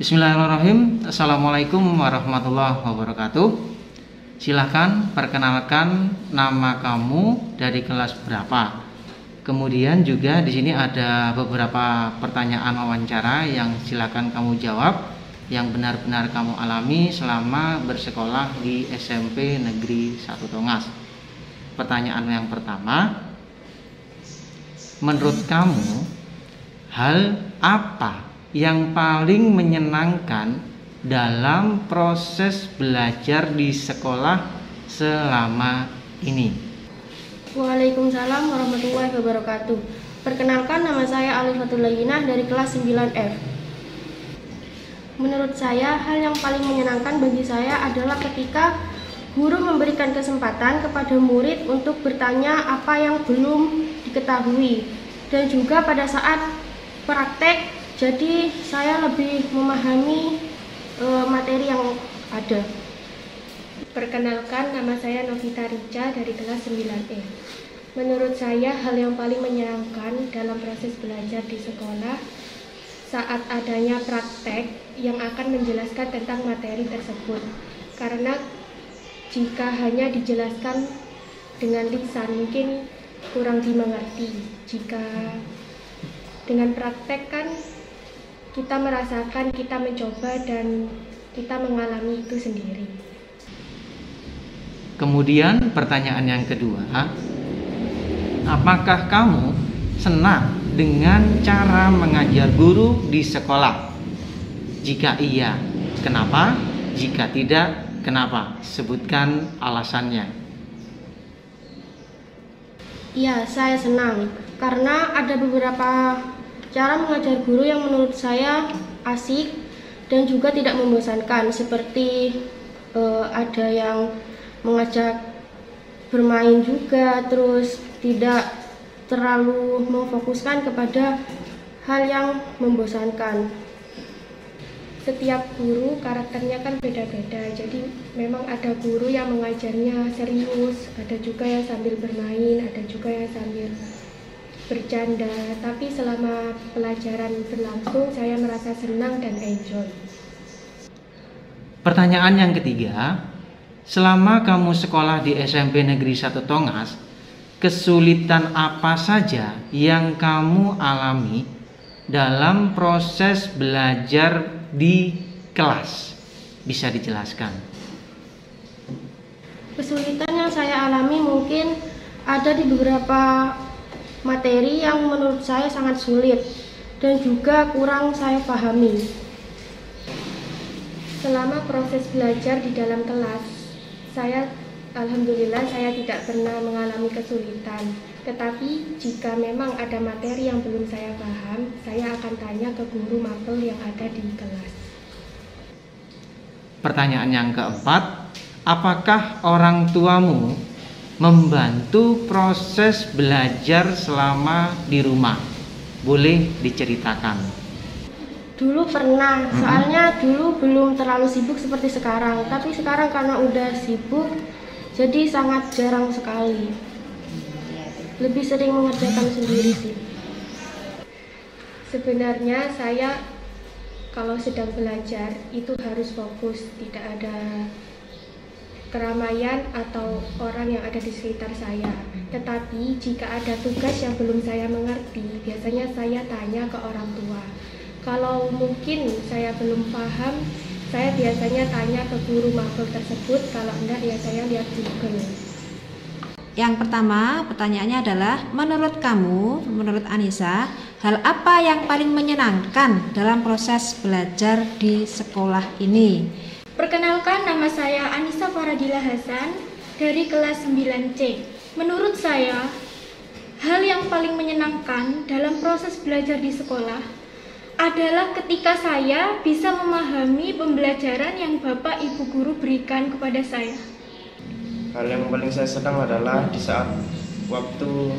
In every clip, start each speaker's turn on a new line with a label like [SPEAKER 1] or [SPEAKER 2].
[SPEAKER 1] Bismillahirrahmanirrahim. Assalamualaikum warahmatullahi wabarakatuh. Silahkan perkenalkan nama kamu, dari kelas berapa. Kemudian juga di sini ada beberapa pertanyaan wawancara yang silakan kamu jawab yang benar-benar kamu alami selama bersekolah di SMP Negeri 1 Tongas. Pertanyaan yang pertama, menurut kamu hal apa yang paling menyenangkan dalam proses belajar di sekolah selama ini?
[SPEAKER 2] Waalaikumsalam warahmatullahi wabarakatuh. Perkenalkan, nama saya Alifatul Layyinah dari kelas 9F. Menurut saya, hal yang paling menyenangkan bagi saya adalah ketika guru memberikan kesempatan kepada murid untuk bertanya apa yang belum diketahui, dan juga pada saat praktek, jadi saya lebih memahami materi yang ada.
[SPEAKER 3] Perkenalkan, nama saya Novita Rica dari kelas 9E. Menurut saya, hal yang paling menyenangkan dalam proses belajar di sekolah saat adanya praktek yang akan menjelaskan tentang materi tersebut. Karena jika hanya dijelaskan dengan lisan mungkin kurang dimengerti. Jika dengan praktek kan kita merasakan, kita mencoba, dan kita mengalami itu sendiri.
[SPEAKER 1] Kemudian pertanyaan yang kedua, apakah kamu senang dengan cara mengajar guru di sekolah? Jika iya, kenapa? Jika tidak, kenapa? Sebutkan alasannya.
[SPEAKER 2] Iya, saya senang karena ada beberapa cara mengajar guru yang menurut saya asik dan juga tidak membosankan, seperti ada yang mengajak bermain juga, terus tidak terlalu memfokuskan kepada hal yang membosankan.
[SPEAKER 3] Setiap guru karakternya kan beda-beda, jadi memang ada guru yang mengajarnya serius, ada juga yang sambil bermain, ada juga yang sambil bercanda. Tapi selama pelajaran berlangsung, saya merasa senang dan enjoy.
[SPEAKER 1] Pertanyaan yang ketiga, selama kamu sekolah di SMP Negeri 1 Tongas, kesulitan apa saja yang kamu alami dalam proses belajar di kelas? Bisa dijelaskan?
[SPEAKER 2] Kesulitan yang saya alami mungkin ada di beberapa materi yang menurut saya sangat sulit dan juga kurang saya pahami.
[SPEAKER 3] Selama proses belajar di dalam kelas, alhamdulillah saya tidak pernah mengalami kesulitan. Tetapi jika memang ada materi yang belum saya paham, saya akan tanya ke guru mapel yang ada di kelas.
[SPEAKER 1] Pertanyaan yang keempat, apakah orang tuamu membantu proses belajar selama di rumah? Boleh diceritakan?
[SPEAKER 2] Dulu pernah, soalnya dulu belum terlalu sibuk seperti sekarang. Tapi sekarang karena udah sibuk, jadi sangat jarang sekali. Lebih sering mengerjakan sendiri sih.
[SPEAKER 3] Sebenarnya saya kalau sedang belajar itu harus fokus, tidak ada keramaian atau orang yang ada di sekitar saya. Tetapi jika ada tugas yang belum saya mengerti, biasanya saya tanya ke orang tua. Kalau mungkin saya belum paham, saya biasanya tanya ke guru mapel tersebut. Kalau enggak, ya saya lihat Google.
[SPEAKER 4] Yang pertama, pertanyaannya adalah, menurut kamu, menurut Anissa, hal apa yang paling menyenangkan dalam proses belajar di sekolah ini?
[SPEAKER 5] Perkenalkan, nama saya Anissa Faradila Hasan dari kelas 9C. Menurut saya, hal yang paling menyenangkan dalam proses belajar di sekolah adalah ketika saya bisa memahami pembelajaran yang Bapak Ibu guru berikan kepada saya.
[SPEAKER 6] Hal yang paling saya senang adalah di saat waktu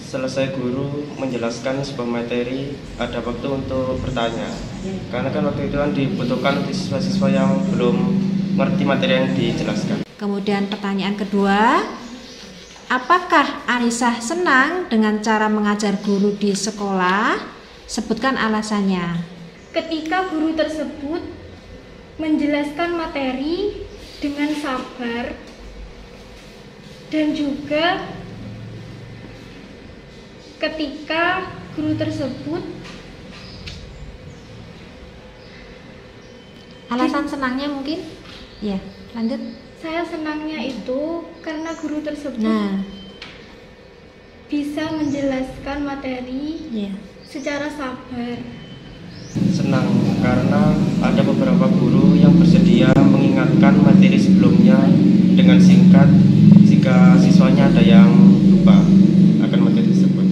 [SPEAKER 6] selesai guru menjelaskan sebuah materi, ada waktu untuk bertanya. Karena kan waktu itu kan dibutuhkan siswa-siswa yang belum mengerti materi yang dijelaskan.
[SPEAKER 4] Kemudian pertanyaan kedua, apakah Anissa senang dengan cara mengajar guru di sekolah? Sebutkan alasannya.
[SPEAKER 5] ketika guru tersebut menjelaskan materi dengan sabar, dan juga ketika guru tersebut
[SPEAKER 4] alasan senangnya mungkin? Ya, lanjut.
[SPEAKER 5] Saya senangnya itu karena guru tersebut
[SPEAKER 4] Nah,
[SPEAKER 5] bisa menjelaskan materi
[SPEAKER 4] ya.
[SPEAKER 5] secara sabar.
[SPEAKER 6] Senang karena ada beberapa guru yang bersedia mengingatkan materi sebelumnya dengan singkat jika siswanya ada yang lupa akan materi tersebut.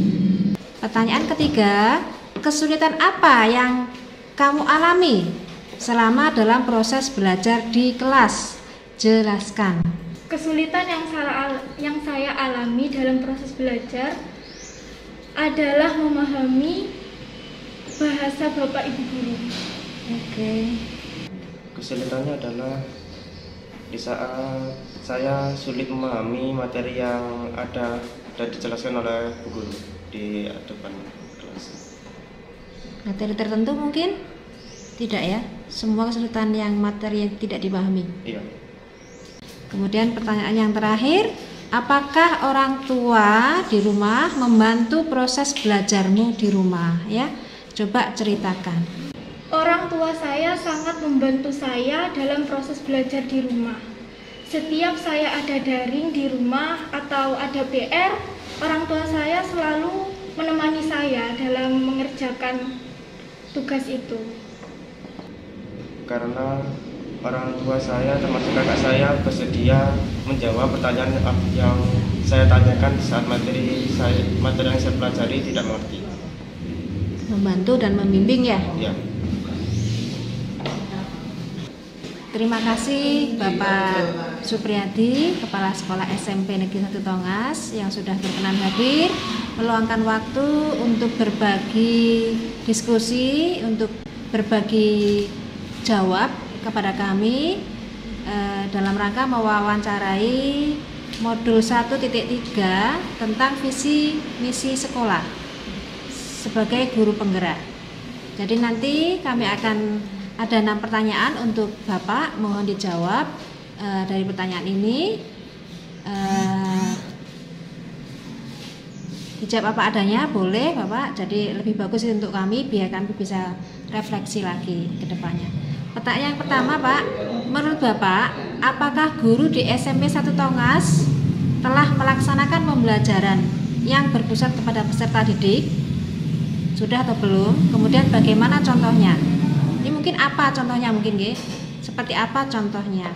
[SPEAKER 4] Pertanyaan ketiga, kesulitan apa yang kamu alami selama dalam proses belajar di kelas? Jelaskan.
[SPEAKER 5] Kesulitan yang saya alami dalam proses belajar adalah memahami bahasa Bapak Ibu guru.
[SPEAKER 4] Oke.
[SPEAKER 6] Kesulitannya adalah di saat saya sulit memahami materi yang ada dan dijelaskan oleh bu guru di depan kelas.
[SPEAKER 4] Materi tertentu mungkin? Tidak ya? Semua kesulitan yang materi yang tidak dipahami.
[SPEAKER 6] Iya.
[SPEAKER 4] Kemudian pertanyaan yang terakhir, apakah orang tua di rumah membantu proses belajarmu di rumah? Ya, coba ceritakan.
[SPEAKER 5] Orang tua saya sangat membantu saya dalam proses belajar di rumah. Setiap saya ada daring di rumah atau ada PR, orang tua saya selalu menemani saya dalam mengerjakan tugas itu. Karena
[SPEAKER 6] Orang tua saya termasuk kakak saya bersedia menjawab pertanyaan yang saya tanyakan saat materi yang saya pelajari tidak mengerti.
[SPEAKER 4] Membantu dan membimbing ya?
[SPEAKER 6] Ya.
[SPEAKER 4] Terima kasih Bapak Supriyadi, Kepala Sekolah SMP Negeri 1 Tongas yang sudah berkenan hadir, meluangkan waktu untuk berbagi diskusi, untuk berbagi jawab kepada kami dalam rangka mewawancarai modul 1.3 tentang visi misi sekolah sebagai guru penggerak. Jadi nanti kami akan ada 6 pertanyaan untuk Bapak, mohon dijawab dari pertanyaan ini. Dijawab apa adanya boleh Bapak, jadi lebih bagus untuk kami biar kami bisa refleksi lagi ke depannya. Pertanyaan yang pertama Pak, menurut Bapak, apakah guru di SMP 1 Tongas telah melaksanakan pembelajaran yang berpusat kepada peserta didik? Sudah atau belum? Kemudian bagaimana contohnya? Ini mungkin apa contohnya mungkin nggih? Seperti apa contohnya?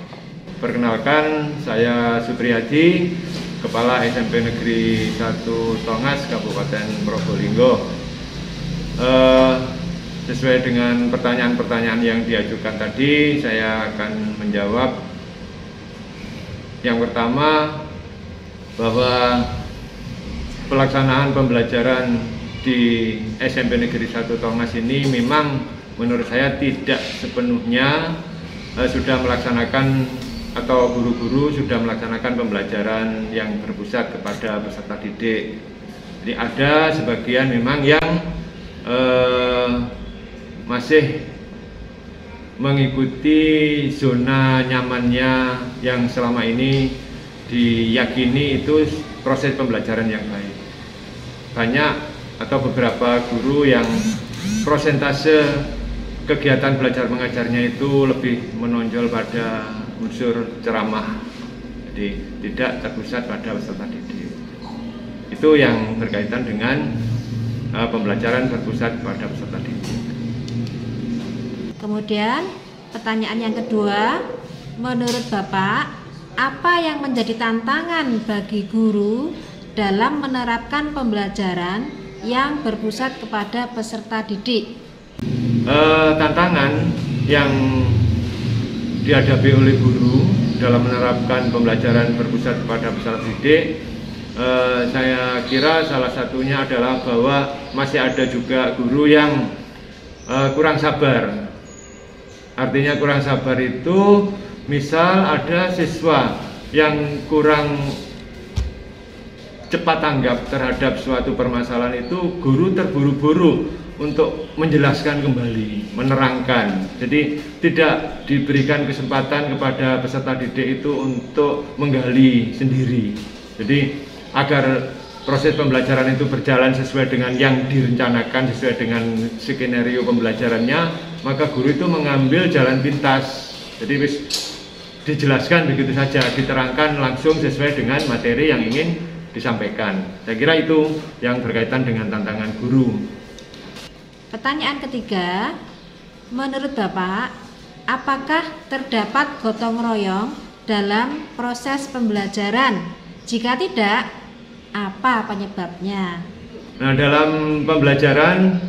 [SPEAKER 7] Perkenalkan, saya Supriyadi, Kepala SMP Negeri 1 Tongas, Kabupaten Probolinggo. Sesuai dengan pertanyaan-pertanyaan yang diajukan tadi, saya akan menjawab. Yang pertama, bahwa pelaksanaan pembelajaran di SMP Negeri 1 Tongas ini memang menurut saya tidak sepenuhnya sudah melaksanakan atau guru-guru sudah melaksanakan pembelajaran yang berpusat kepada peserta didik. Jadi ada sebagian memang yang masih mengikuti zona nyamannya yang selama ini diyakini itu proses pembelajaran yang baik. Banyak atau beberapa guru yang prosentase kegiatan belajar mengajarnya itu lebih menonjol pada unsur ceramah, jadi tidak terpusat pada peserta didik. Itu yang berkaitan dengan pembelajaran berpusat pada peserta didik.
[SPEAKER 4] Kemudian pertanyaan yang kedua, menurut Bapak, apa yang menjadi tantangan bagi guru dalam menerapkan pembelajaran yang berpusat kepada peserta didik?
[SPEAKER 7] Tantangan yang dihadapi oleh guru dalam menerapkan pembelajaran berpusat kepada peserta didik, saya kira salah satunya adalah bahwa masih ada juga guru yang kurang sabar. Artinya kurang sabar itu misal ada siswa yang kurang cepat tanggap terhadap suatu permasalahan itu, guru terburu-buru untuk menjelaskan kembali, menerangkan. Jadi tidak diberikan kesempatan kepada peserta didik itu untuk menggali sendiri. Jadi agar proses pembelajaran itu berjalan sesuai dengan yang direncanakan, sesuai dengan skenario pembelajarannya, maka guru itu mengambil jalan pintas. Jadi dijelaskan begitu saja, diterangkan langsung sesuai dengan materi yang ingin disampaikan. Saya kira itu yang berkaitan dengan tantangan guru.
[SPEAKER 4] Pertanyaan ketiga, menurut Bapak, apakah terdapat gotong royong dalam proses pembelajaran? Jika tidak, apa penyebabnya?
[SPEAKER 7] Nah, dalam pembelajaran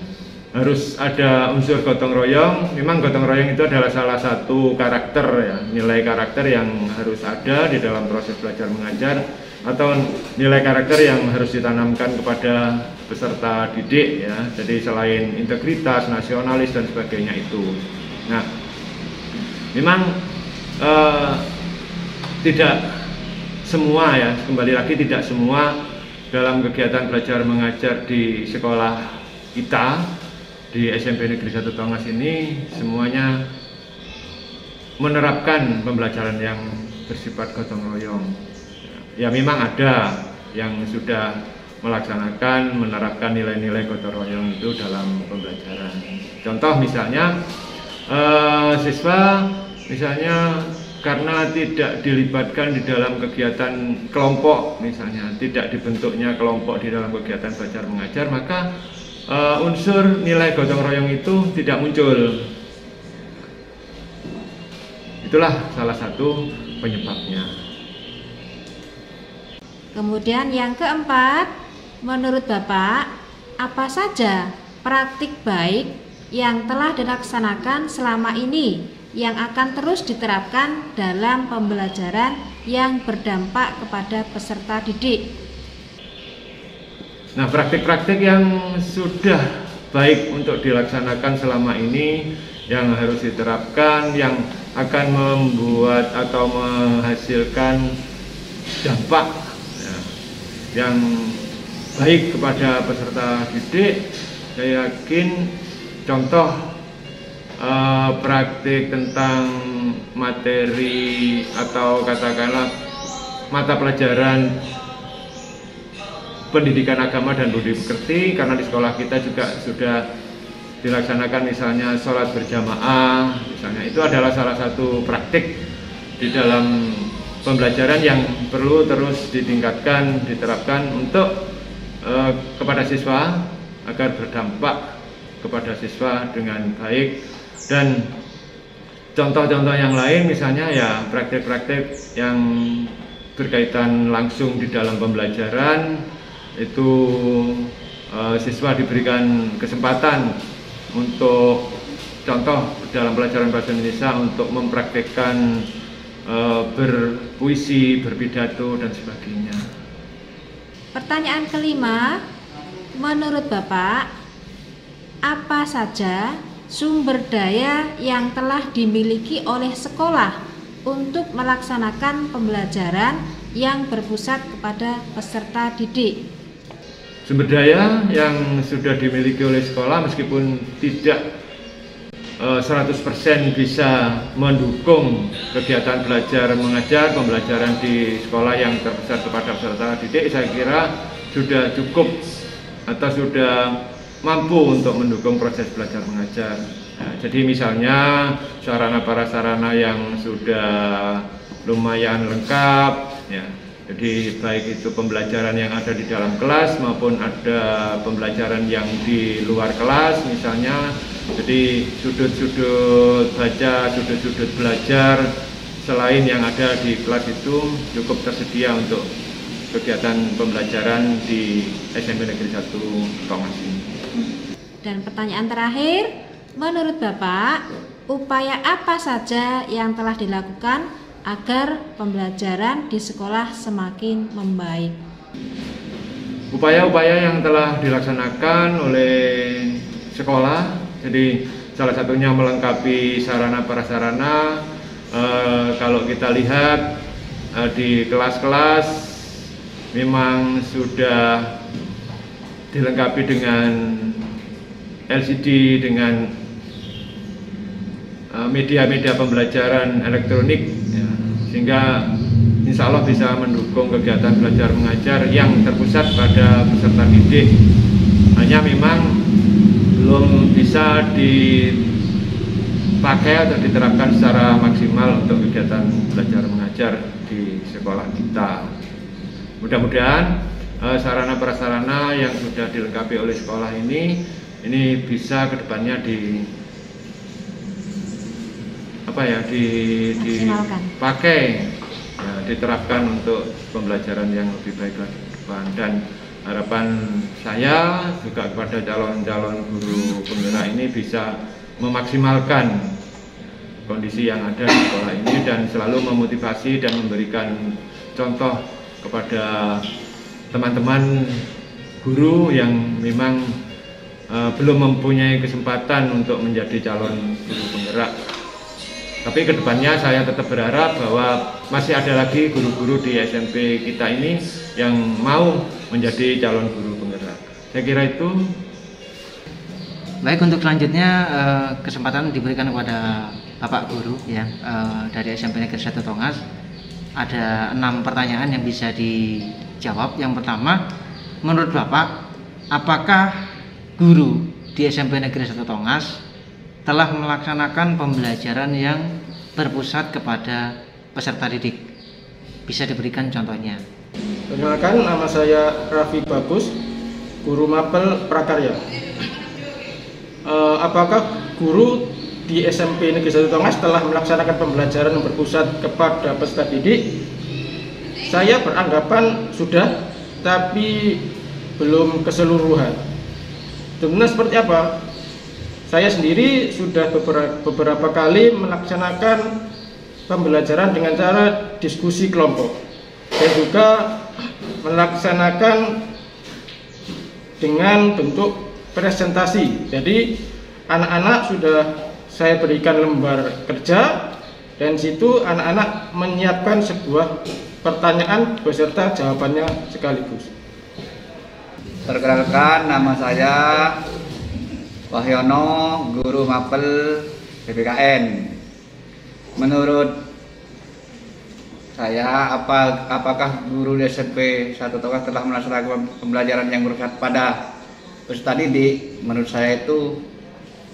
[SPEAKER 7] harus ada unsur gotong royong. Memang gotong royong itu adalah salah satu karakter ya, nilai karakter yang harus ada di dalam proses belajar mengajar, atau nilai karakter yang harus ditanamkan kepada peserta didik ya. Jadi selain integritas, nasionalis dan sebagainya itu. Nah, memang tidak semua ya, kembali lagi tidak semua dalam kegiatan belajar mengajar di sekolah kita di SMP Negeri 1 Tongas ini semuanya menerapkan pembelajaran yang bersifat gotong royong. Ya memang ada yang sudah melaksanakan, menerapkan nilai-nilai gotong royong itu dalam pembelajaran. Contoh misalnya siswa misalnya karena tidak dilibatkan di dalam kegiatan kelompok, misalnya tidak dibentuknya kelompok di dalam kegiatan belajar mengajar, maka unsur nilai gotong royong itu tidak muncul. Itulah salah satu penyebabnya.
[SPEAKER 4] Kemudian yang keempat, menurut Bapak, apa saja praktik baik yang telah dilaksanakan selama ini yang akan terus diterapkan dalam pembelajaran yang berdampak kepada peserta didik?
[SPEAKER 7] Nah, praktik-praktik yang sudah baik untuk dilaksanakan selama ini yang harus diterapkan, yang akan membuat atau menghasilkan dampak ya, yang baik kepada peserta didik, saya yakin contoh praktik tentang materi atau katakanlah mata pelajaran pendidikan agama dan budi pekerti, karena di sekolah kita juga sudah dilaksanakan misalnya sholat berjamaah, misalnya itu adalah salah satu praktik di dalam pembelajaran yang perlu terus ditingkatkan, diterapkan untuk kepada siswa agar berdampak kepada siswa dengan baik. Dan contoh-contoh yang lain misalnya ya praktek-praktek yang berkaitan langsung di dalam pembelajaran itu siswa diberikan kesempatan untuk contoh dalam pelajaran bahasa Indonesia untuk mempraktekkan berpuisi, berpidato dan sebagainya.
[SPEAKER 4] Pertanyaan kelima, menurut Bapak, apa saja sumber daya yang telah dimiliki oleh sekolah untuk melaksanakan pembelajaran yang berpusat kepada peserta didik?
[SPEAKER 7] Sumber daya yang sudah dimiliki oleh sekolah meskipun tidak 100% bisa mendukung kegiatan belajar mengajar, pembelajaran di sekolah yang terpusat kepada peserta didik, saya kira sudah cukup atau sudah mampu untuk mendukung proses belajar mengajar. Nah, jadi misalnya sarana prasarana yang sudah lumayan lengkap ya. Jadi baik itu pembelajaran yang ada di dalam kelas maupun ada pembelajaran yang di luar kelas misalnya. Jadi sudut-sudut baca, sudut-sudut belajar selain yang ada di kelas itu cukup tersedia untuk kegiatan pembelajaran di SMP Negeri 1 Tongas ini.
[SPEAKER 4] Dan pertanyaan terakhir, menurut Bapak, upaya apa saja yang telah dilakukan agar pembelajaran di sekolah semakin membaik?
[SPEAKER 7] Upaya-upaya yang telah dilaksanakan oleh sekolah, jadi salah satunya melengkapi sarana prasarana. Kalau kita lihat di kelas-kelas memang sudah dilengkapi dengan LCD dengan media-media pembelajaran elektronik ya, sehingga insya Allah bisa mendukung kegiatan belajar mengajar yang terpusat pada peserta didik. Hanya memang belum bisa dipakai atau diterapkan secara maksimal untuk kegiatan belajar mengajar di sekolah kita. Mudah-mudahan sarana prasarana yang sudah dilengkapi oleh sekolah ini bisa kedepannya dipakai, ya, diterapkan untuk pembelajaran yang lebih baik lagi ke depan. Dan harapan saya juga kepada calon-calon guru penggerak ini bisa memaksimalkan kondisi yang ada di sekolah ini dan selalu memotivasi dan memberikan contoh kepada teman-teman guru yang memang belum mempunyai kesempatan untuk menjadi calon guru penggerak. Tapi kedepannya saya tetap berharap bahwa masih ada lagi guru-guru di SMP kita ini yang mau menjadi calon guru penggerak. Saya kira itu.
[SPEAKER 1] Baik, untuk selanjutnya kesempatan diberikan kepada Bapak Guru ya, dari SMP Negeri 1 Tongas. Ada 6 pertanyaan yang bisa dijawab. Yang pertama, menurut Bapak, apakah guru di SMP Negeri 1 Tongas telah melaksanakan pembelajaran yang berpusat kepada peserta didik? Bisa diberikan contohnya.
[SPEAKER 8] Perkenalkan, nama saya Raffi Bagus, guru mapel prakarya. Apakah guru di SMP Negeri 1 Tongas telah melaksanakan pembelajaran yang berpusat kepada peserta didik? Saya beranggapan sudah, tapi belum keseluruhan. Sebenarnya seperti apa? Saya sendiri sudah beberapa kali melaksanakan pembelajaran dengan cara diskusi kelompok dan juga melaksanakan dengan bentuk presentasi. Jadi anak-anak sudah saya berikan lembar kerja dan situ anak-anak menyiapkan sebuah pertanyaan beserta jawabannya sekaligus.
[SPEAKER 9] Perkenalkan, nama saya Wahyono, guru mapel PPKN. Menurut saya, apakah guru di SMP 1 Tongas telah melaksanakan pembelajaran yang berpusat pada peserta didik? Menurut saya itu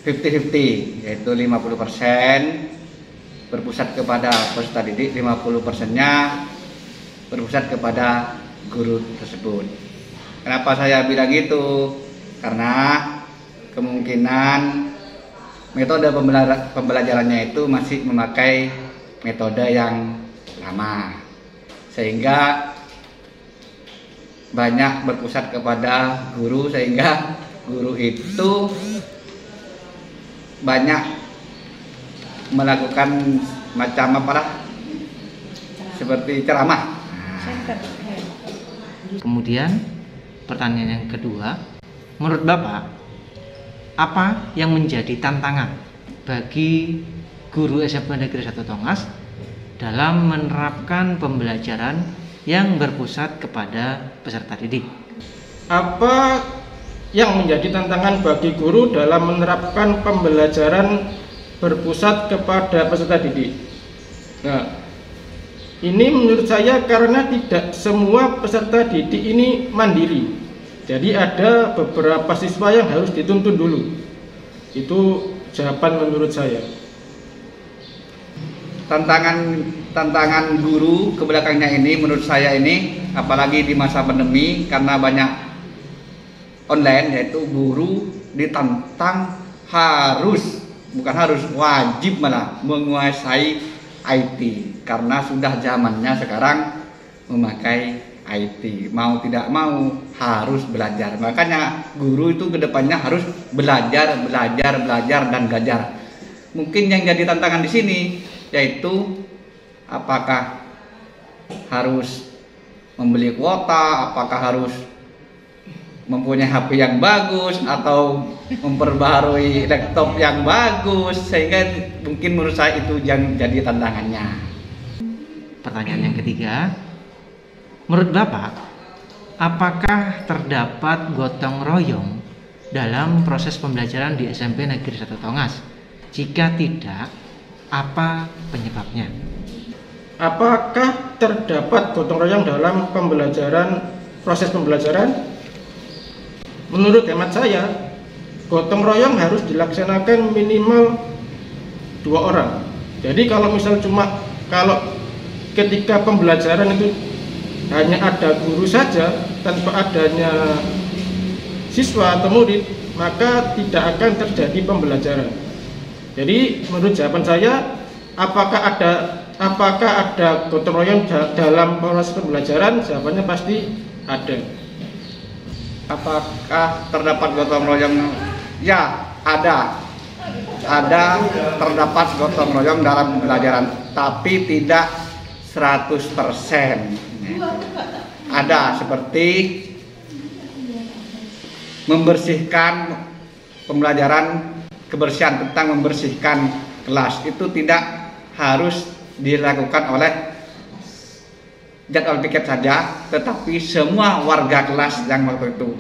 [SPEAKER 9] 50-50, yaitu 50% berpusat kepada peserta didik, 50%-nya berpusat kepada guru tersebut. Kenapa saya bilang gitu? Karena kemungkinan metode pembelajarannya itu masih memakai metode yang lama, sehingga banyak berpusat kepada guru, sehingga guru itu banyak melakukan macam seperti ceramah.
[SPEAKER 1] Kemudian pertanyaan yang kedua, menurut Bapak, apa yang menjadi tantangan bagi guru SMP Negeri 1 Tongas dalam menerapkan pembelajaran yang berpusat kepada peserta didik?
[SPEAKER 8] Apa yang menjadi tantangan bagi guru dalam menerapkan pembelajaran berpusat kepada peserta didik? Nah, ini menurut saya karena tidak semua peserta didik ini mandiri. Jadi ada beberapa siswa yang harus dituntun dulu. Itu jawaban menurut saya.
[SPEAKER 9] Tantangan guru ke belakangnya ini menurut saya ini, apalagi di masa pandemi, karena banyak online, yaitu guru ditantang wajib malah menguasai IT, karena sudah zamannya sekarang memakai IT, mau tidak mau harus belajar. Makanya guru itu kedepannya harus belajar dan belajar. Mungkin yang jadi tantangan di sini yaitu apakah harus membeli kuota, apakah harus mempunyai HP yang bagus atau memperbaharui laptop yang bagus, sehingga mungkin menurut saya itu yang jadi tantangannya.
[SPEAKER 1] Pertanyaan yang ketiga, menurut Bapak, apakah terdapat gotong royong dalam proses pembelajaran di SMP Negeri 1 Tongas? Jika tidak, apa penyebabnya?
[SPEAKER 8] Apakah terdapat gotong royong dalam proses pembelajaran? Menurut hemat saya, gotong royong harus dilaksanakan minimal 2 orang. Jadi kalau misal kalau ketika pembelajaran itu hanya ada guru saja tanpa adanya siswa atau murid, maka tidak akan terjadi pembelajaran. Jadi menurut jawaban saya, apakah ada gotong royong dalam proses pembelajaran? Jawabannya pasti ada.
[SPEAKER 9] Apakah terdapat gotong royong? Ya, ada. Terdapat gotong royong dalam pembelajaran, tapi tidak 100%. Ada seperti membersihkan pembelajaran, kebersihan tentang membersihkan kelas itu tidak harus dilakukan oleh jadwal piket saja, tetapi semua warga kelas yang waktu itu,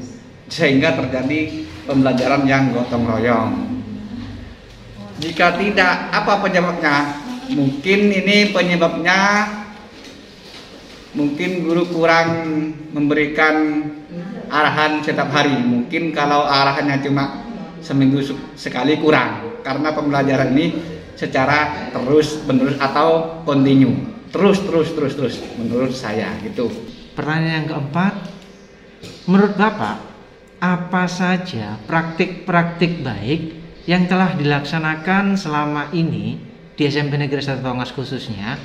[SPEAKER 9] sehingga terjadi pembelajaran yang gotong royong. Jika tidak, apa penyebabnya? Mungkin guru kurang memberikan arahan setiap hari. Mungkin kalau arahannya cuma seminggu sekali kurang, karena pembelajaran ini secara terus menerus atau kontinu, terus menurut saya gitu.
[SPEAKER 1] Pertanyaan yang keempat, menurut Bapak, apa saja praktik-praktik baik yang telah dilaksanakan selama ini di SMP Negeri 1 Tongas khususnya,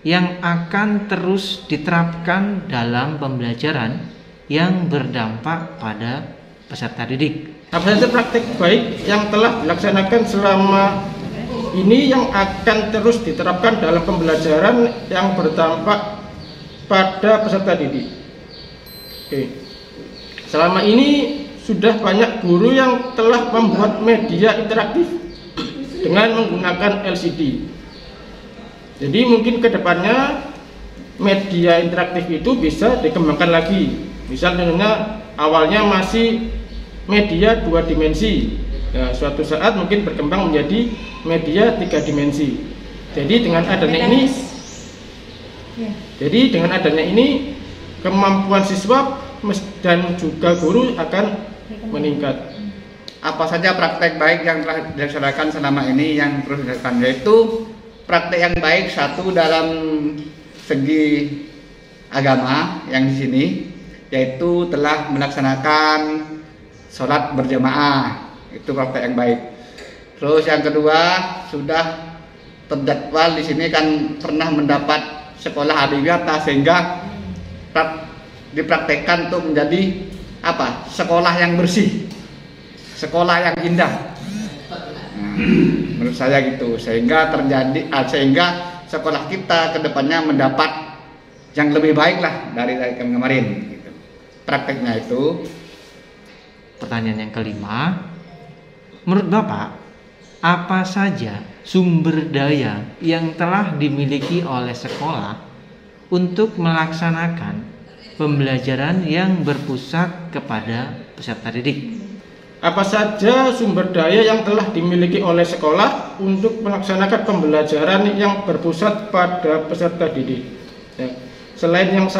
[SPEAKER 1] yang akan terus diterapkan dalam pembelajaran yang berdampak pada peserta didik?
[SPEAKER 8] Apa saja praktik baik yang telah dilaksanakan selama ini yang akan terus diterapkan dalam pembelajaran yang berdampak pada peserta didik? Oke. Selama ini sudah banyak guru yang telah membuat media interaktif dengan menggunakan LCD. Jadi mungkin kedepannya media interaktif itu bisa dikembangkan lagi. Misalnya awalnya masih media 2 dimensi, nah, suatu saat mungkin berkembang menjadi media 3 dimensi. Jadi dengan adanya ini kemampuan siswa dan juga guru akan meningkat.
[SPEAKER 9] Apa saja praktek baik yang telah dilaksanakan selama ini yang terus dilakukan? Yaitu praktek yang baik, satu dalam segi agama yang di sini, yaitu telah melaksanakan sholat berjamaah, itu praktek yang baik. Terus yang kedua, sudah terjadwal di sini kan pernah mendapat sekolah adiwiyata, sehingga dipraktekkan untuk menjadi sekolah yang bersih, sekolah yang indah. Menurut saya gitu, sehingga sekolah kita kedepannya mendapat yang lebih baik lah dari kemarin gitu. Prakteknya itu.
[SPEAKER 1] Pertanyaan yang kelima, menurut Bapak, apa saja sumber daya yang telah dimiliki oleh sekolah untuk melaksanakan pembelajaran yang berpusat kepada peserta didik?
[SPEAKER 8] Apa saja sumber daya yang telah dimiliki oleh sekolah untuk melaksanakan pembelajaran yang berpusat pada peserta didik? Ya. Selain yang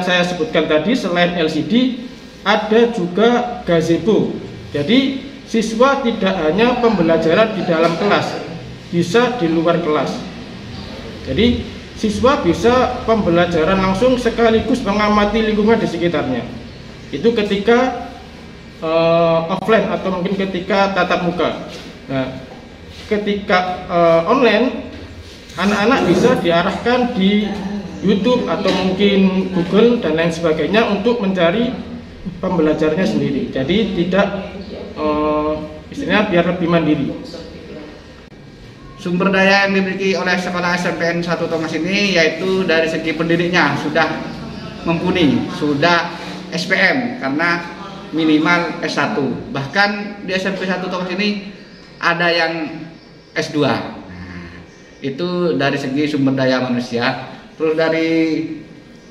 [SPEAKER 8] saya sebutkan tadi, selain LCD, ada juga gazebo. Jadi siswa tidak hanya pembelajaran di dalam kelas, bisa di luar kelas. Jadi siswa bisa pembelajaran langsung sekaligus mengamati lingkungan di sekitarnya. Itu ketika offline atau mungkin ketika tatap muka. Nah, ketika online, anak-anak bisa diarahkan di YouTube atau mungkin Google dan lain sebagainya untuk mencari pembelajarannya sendiri. Jadi tidak istilahnya biar lebih mandiri.
[SPEAKER 9] Sumber daya yang dimiliki oleh sekolah SMPN 1 Tongas ini yaitu dari segi pendidiknya sudah mumpuni, sudah SPM karena minimal S1. Bahkan di SMP 1 Tongas ini ada yang S2. Nah, itu dari segi sumber daya manusia. Terus dari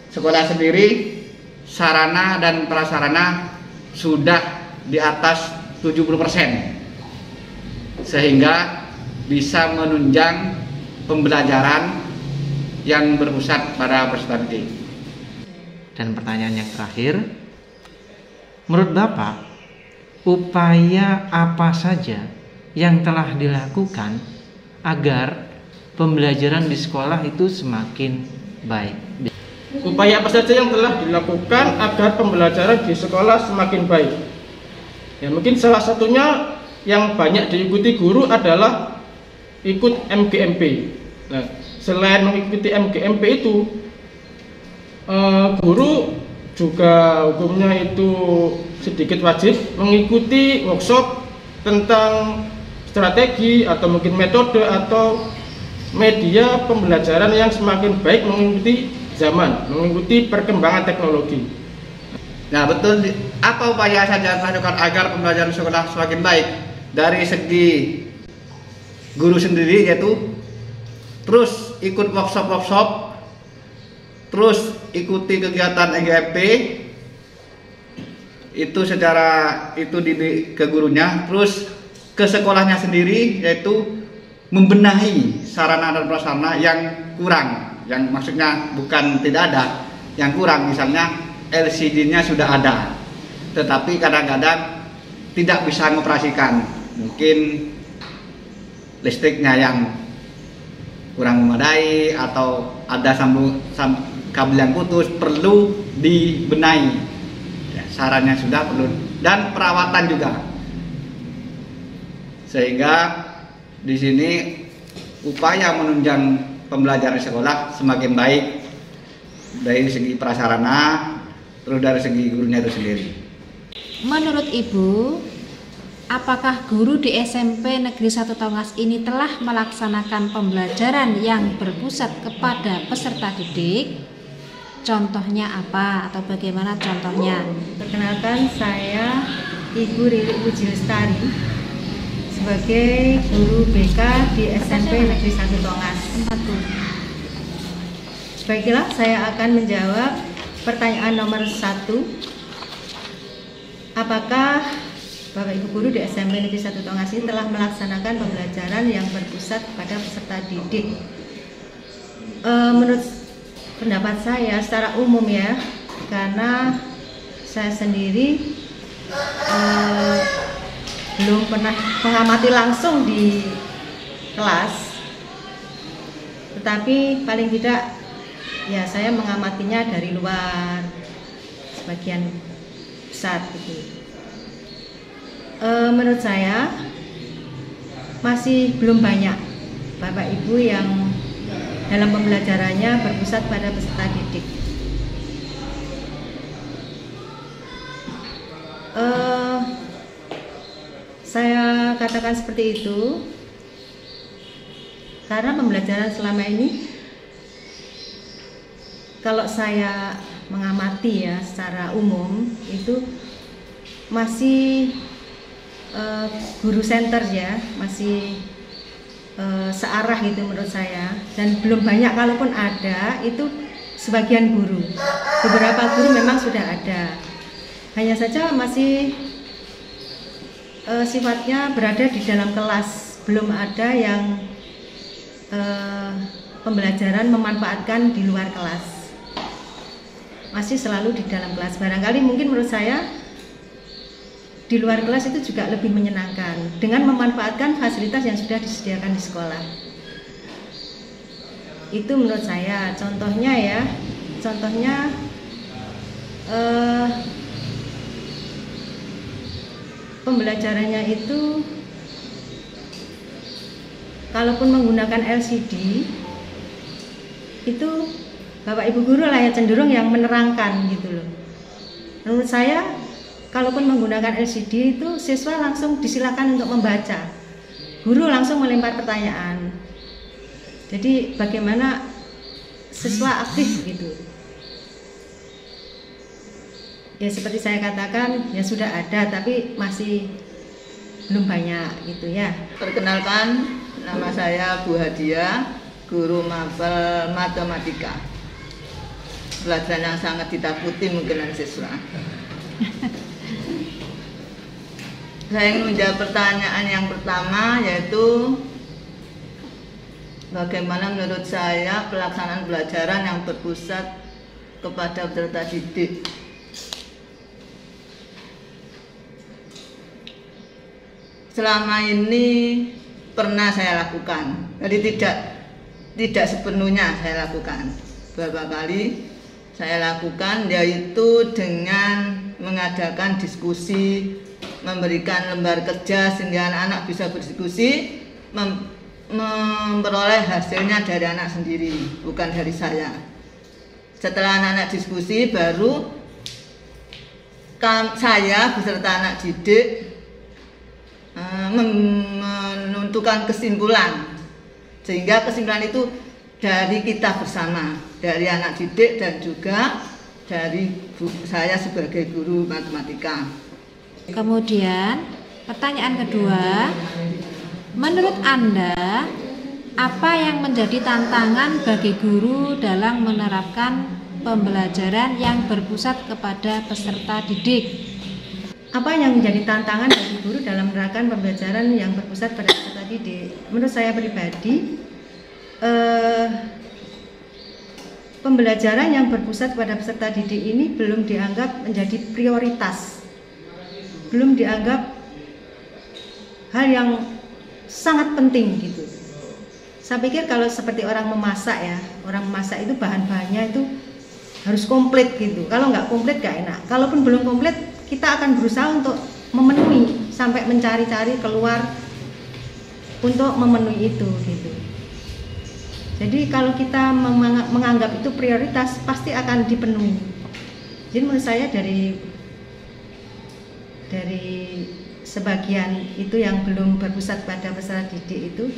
[SPEAKER 9] sekolah sendiri, sarana dan prasarana sudah di atas 70%, sehingga bisa menunjang pembelajaran yang berpusat pada peserta didik.
[SPEAKER 1] Dan pertanyaan yang terakhir, menurut Bapak, upaya apa saja yang telah dilakukan agar pembelajaran di sekolah itu semakin baik?
[SPEAKER 8] Upaya apa saja yang telah dilakukan agar pembelajaran di sekolah semakin baik? Ya, mungkin salah satunya yang banyak diikuti guru adalah ikut MGMP. Nah, selain mengikuti MGMP itu, guru juga hukumnya itu sedikit wajib mengikuti workshop tentang strategi atau mungkin metode atau media pembelajaran yang semakin baik mengikuti zaman, mengikuti perkembangan teknologi.
[SPEAKER 9] Nah, betul. Apa upaya saja dilakukan agar pembelajaran sekolah semakin baik? Dari segi guru sendiri, yaitu terus ikut workshop, terus ikuti kegiatan EGFP itu secara itu ke gurunya, terus ke sekolahnya sendiri, yaitu membenahi sarana dan prasarana yang kurang, yang maksudnya bukan tidak ada, yang kurang, misalnya LCD-nya sudah ada tetapi kadang-kadang tidak bisa mengoperasikan, mungkin listriknya yang kurang memadai atau ada kabel yang putus, perlu dibenahi. Ya, sarannya sudah perlu, dan perawatan juga. Sehingga di sini upaya menunjang pembelajaran sekolah semakin baik dari segi prasarana, terus dari segi gurunya itu sendiri.
[SPEAKER 4] Menurut Ibu, apakah guru di SMP Negeri 1 Tongas ini telah melaksanakan pembelajaran yang berpusat kepada peserta didik? Contohnya apa atau bagaimana contohnya?
[SPEAKER 10] Perkenalkan, saya Ibu Riri Puji Lestari sebagai guru BK di SMP Negeri 1 Tongas. Baiklah, saya akan menjawab pertanyaan nomor 1. Apakah Bapak Ibu guru di SMP Negeri 1 Tongas ini telah melaksanakan pembelajaran yang berpusat pada peserta didik? Menurut pendapat saya secara umum ya, karena saya sendiri belum pernah mengamati langsung di kelas, tetapi paling tidak ya saya mengamatinya dari luar sebagian besar gitu. Menurut saya masih belum banyak Bapak Ibu yang dalam pembelajarannya berpusat pada peserta didik. Saya katakan seperti itu karena pembelajaran selama ini, kalau saya mengamati ya secara umum, itu masih guru center ya, masih searah gitu menurut saya, dan belum banyak, kalaupun ada itu sebagian guru. Beberapa guru memang sudah ada, hanya saja masih sifatnya berada di dalam kelas, belum ada yang pembelajaran memanfaatkan di luar kelas, masih selalu di dalam kelas. Barangkali mungkin menurut saya di luar kelas itu juga lebih menyenangkan dengan memanfaatkan fasilitas yang sudah disediakan di sekolah. Itu menurut saya. Contohnya ya, contohnya pembelajarannya itu kalaupun menggunakan LCD itu Bapak Ibu guru lah ya cenderung yang menerangkan gitu loh. Menurut saya kalaupun menggunakan LCD itu siswa langsung disilakan untuk membaca, guru langsung melempar pertanyaan. Jadi bagaimana siswa aktif gitu. Ya seperti saya katakan, ya sudah ada tapi masih belum banyak gitu ya.
[SPEAKER 11] Perkenalkan, nama saya Bu Hadiah, guru mapel matematika. Pelajaran yang sangat ditakuti mungkin oleh siswa. Saya ingin menjawab pertanyaan yang pertama, yaitu bagaimana menurut saya pelaksanaan pembelajaran yang berpusat kepada peserta didik. Selama ini pernah saya lakukan, jadi tidak sepenuhnya saya lakukan. Beberapa kali saya lakukan, yaitu dengan mengadakan diskusi, memberikan lembar kerja sehingga anak-anak bisa berdiskusi, memperoleh hasilnya dari anak sendiri, bukan dari saya. Setelah anak-anak diskusi, baru saya beserta anak didik menentukan kesimpulan, sehingga kesimpulan itu dari kita bersama, dari anak didik dan juga dari saya sebagai guru matematika.
[SPEAKER 4] Kemudian pertanyaan kedua, menurut Anda apa yang menjadi tantangan bagi guru dalam menerapkan pembelajaran yang berpusat kepada peserta didik?
[SPEAKER 10] Apa yang menjadi tantangan bagi guru dalam menerapkan pembelajaran yang berpusat pada peserta didik? Menurut saya pribadi, pembelajaran yang berpusat pada peserta didik ini belum dianggap menjadi prioritas, belum dianggap hal yang sangat penting gitu. Saya pikir kalau seperti orang memasak ya, orang memasak itu bahan-bahannya itu harus komplit gitu. Kalau nggak komplit nggak enak. Kalaupun belum komplit, kita akan berusaha untuk memenuhi sampai mencari-cari keluar untuk memenuhi itu gitu. Jadi kalau kita menganggap itu prioritas, pasti akan dipenuhi. Jadi menurut saya dari sebagian itu yang belum berpusat pada peserta didik itu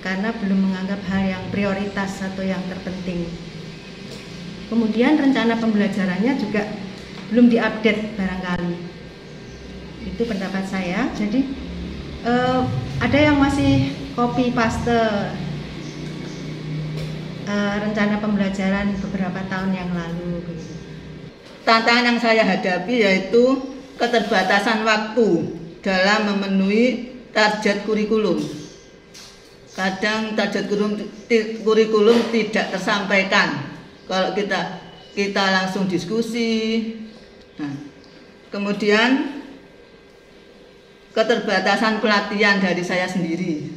[SPEAKER 10] karena belum menganggap hal yang prioritas atau yang terpenting. Kemudian rencana pembelajarannya juga belum diupdate barangkali. Itu pendapat saya. Jadi ada yang masih copy paste rencana pembelajaran beberapa tahun yang lalu.
[SPEAKER 11] Tantangan yang saya hadapi yaitu keterbatasan waktu dalam memenuhi target kurikulum. Kadang target kurikulum tidak tersampaikan kalau kita langsung diskusi. Nah, kemudian keterbatasan pelatihan dari saya sendiri.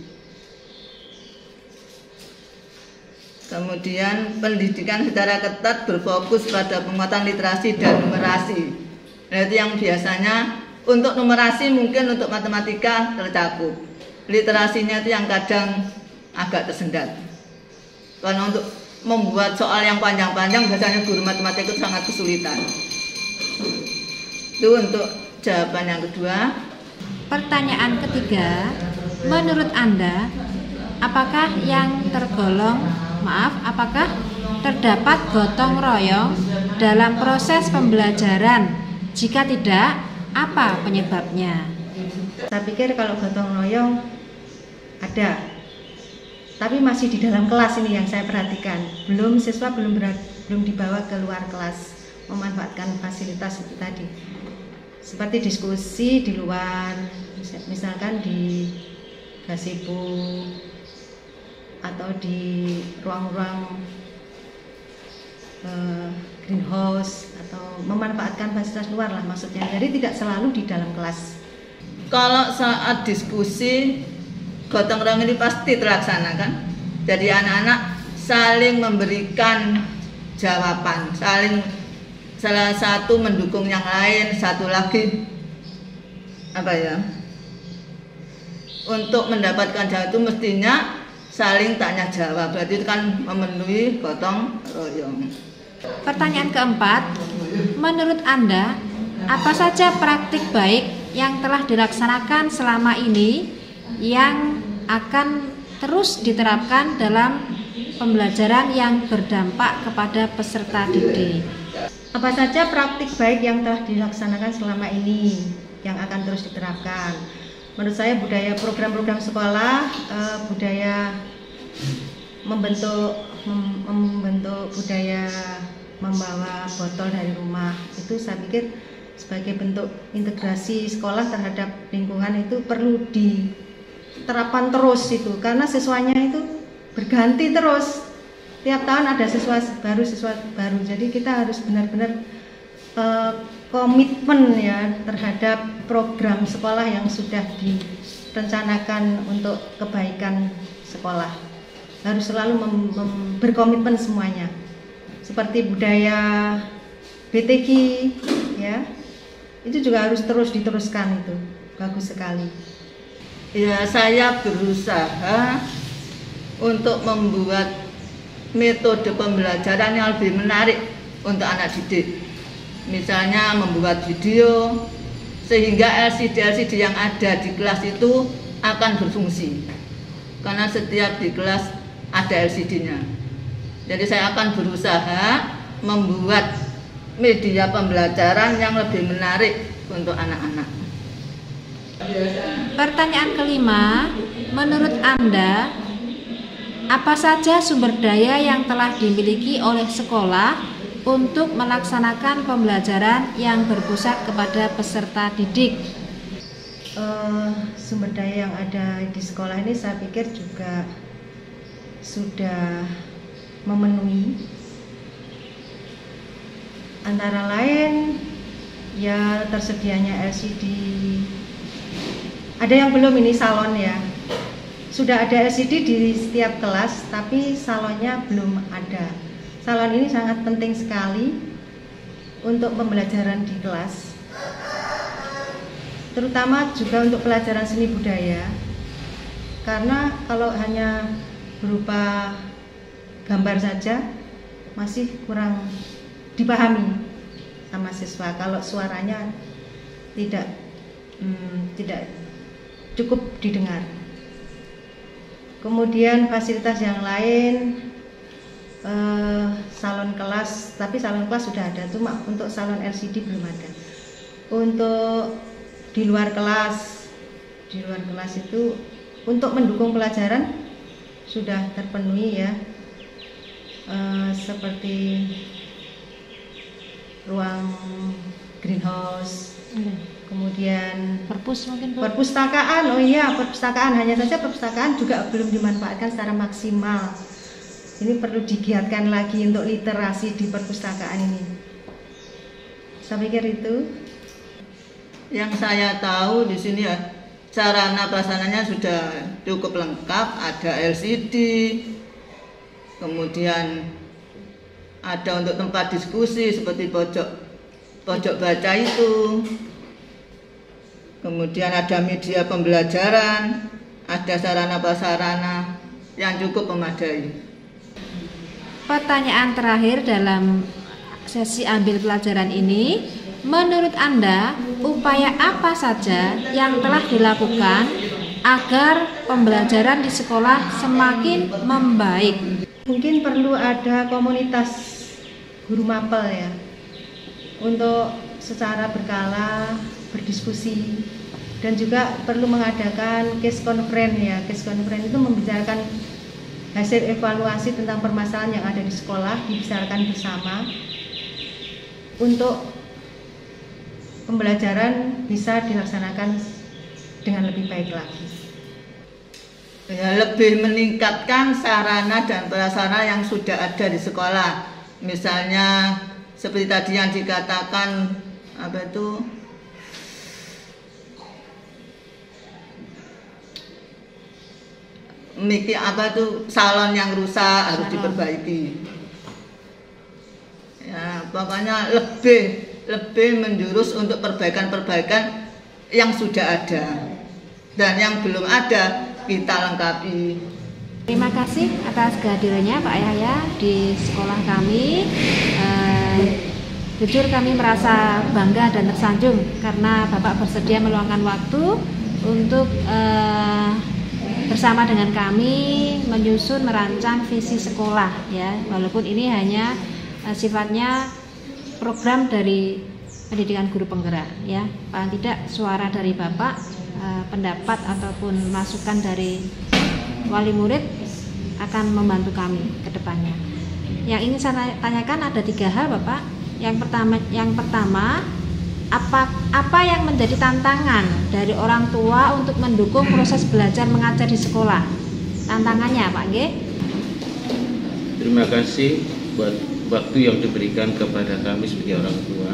[SPEAKER 11] Kemudian pendidikan secara ketat berfokus pada penguatan literasi dan numerasi. Nah, itu yang biasanya untuk numerasi mungkin untuk matematika tercakup. Literasinya itu yang kadang agak tersendat. Karena untuk membuat soal yang panjang-panjang biasanya guru matematika itu sangat kesulitan. Itu untuk jawaban yang kedua.
[SPEAKER 4] Pertanyaan ketiga, menurut Anda, apakah terdapat gotong royong dalam proses pembelajaran? Jika tidak, apa penyebabnya?
[SPEAKER 10] Saya pikir kalau gotong royong ada, tapi masih di dalam kelas ini yang saya perhatikan. Siswa belum dibawa ke luar kelas, memanfaatkan fasilitas itu tadi. Seperti diskusi di luar, misalkan di gazebo atau di ruang-ruang greenhouse atau memanfaatkan fasilitas luar lah maksudnya. Jadi tidak selalu di dalam kelas.
[SPEAKER 11] Kalau saat diskusi gotong royong ini pasti terlaksanakan. Jadi anak-anak saling memberikan jawaban, salah satu mendukung yang lain, satu lagi untuk mendapatkan jawaban itu mestinya saling tanya jawab. Berarti itu kan memenuhi gotong royong.
[SPEAKER 4] Pertanyaan keempat, menurut Anda apa saja praktik baik yang telah dilaksanakan selama ini yang akan terus diterapkan dalam pembelajaran yang berdampak kepada peserta didik?
[SPEAKER 10] Apa saja praktik baik yang telah dilaksanakan selama ini yang akan terus diterapkan? Menurut saya budaya program-program sekolah, budaya membentuk budaya membawa botol dari rumah itu saya pikir sebagai bentuk integrasi sekolah terhadap lingkungan itu perlu diterapkan terus itu, karena siswanya itu berganti terus. Tiap tahun ada siswa baru. Jadi kita harus benar-benar komitmen ya terhadap program sekolah yang sudah direncanakan untuk kebaikan sekolah. Harus selalu berkomitmen semuanya. Seperti budaya BTQ ya. Itu juga harus terus diteruskan, itu bagus sekali.
[SPEAKER 11] Ya, saya berusaha untuk membuat metode pembelajaran yang lebih menarik untuk anak didik. Misalnya membuat video sehingga LCD yang ada di kelas itu akan berfungsi. Karena setiap di kelas ada LCD-nya. Jadi saya akan berusaha membuat media pembelajaran yang lebih menarik untuk anak-anak.
[SPEAKER 4] Pertanyaan kelima, menurut Anda, apa saja sumber daya yang telah dimiliki oleh sekolah untuk melaksanakan pembelajaran yang berpusat kepada peserta didik?
[SPEAKER 10] Sumber daya yang ada di sekolah ini saya pikir juga sudah memenuhi. Antara lain ya tersedianya LCD. Ada yang belum, ini salon ya. Sudah ada LCD di setiap kelas, tapi salonnya belum ada. Salon ini sangat penting sekali untuk pembelajaran di kelas. Terutama juga untuk pelajaran seni budaya. Karena kalau hanya berupa gambar saja masih kurang dipahami sama siswa kalau suaranya tidak cukup didengar. Kemudian fasilitas yang lain, salon kelas, tapi salon kelas sudah ada, cuma untuk salon LCD belum ada. Untuk di luar kelas itu untuk mendukung pelajaran sudah terpenuhi ya, seperti ruang greenhouse, kemudian perpustakaan. Oh iya, perpustakaan, hanya saja perpustakaan juga belum dimanfaatkan secara maksimal. Ini perlu digiatkan lagi untuk literasi di perpustakaan ini. Saya pikir itu.
[SPEAKER 11] Yang saya tahu di sini ya, sarana prasarananya sudah cukup lengkap, ada LCD, kemudian ada untuk tempat diskusi seperti pojok baca itu, kemudian ada media pembelajaran, ada sarana prasarana yang cukup memadai.
[SPEAKER 4] Pertanyaan terakhir dalam sesi ambil pelajaran ini, menurut Anda upaya apa saja yang telah dilakukan agar pembelajaran di sekolah semakin membaik?
[SPEAKER 10] Mungkin perlu ada komunitas guru mapel ya, untuk secara berkala berdiskusi, dan juga perlu mengadakan case conference ya. Case conference itu membicarakan hasil evaluasi tentang permasalahan yang ada di sekolah, dibicarakan bersama untuk pembelajaran bisa dilaksanakan dengan lebih baik lagi.
[SPEAKER 11] Ya, lebih meningkatkan sarana dan prasarana yang sudah ada di sekolah. Misalnya seperti tadi yang dikatakan salon yang rusak harus diperbaiki. Ya, pokoknya lebih menjurus untuk perbaikan-perbaikan yang sudah ada, dan yang belum ada kita lengkapi.
[SPEAKER 4] Terima kasih atas kehadirannya Pak Yahya di sekolah kami. Jujur kami merasa bangga dan tersanjung karena Bapak bersedia meluangkan waktu untuk bersama dengan kami menyusun merancang visi sekolah ya. Walaupun ini hanya sifatnya program dari pendidikan guru penggerak ya. Paling tidak suara dari Bapak, pendapat ataupun masukan dari wali murid akan membantu kami ke depannya. Yang ingin saya tanyakan ada 3 hal Bapak. Yang pertama apa yang menjadi tantangan dari orang tua untuk mendukung proses belajar mengajar di sekolah? Tantangannya Pak G?
[SPEAKER 12] Terima kasih buat waktu yang diberikan kepada kami sebagai orang tua.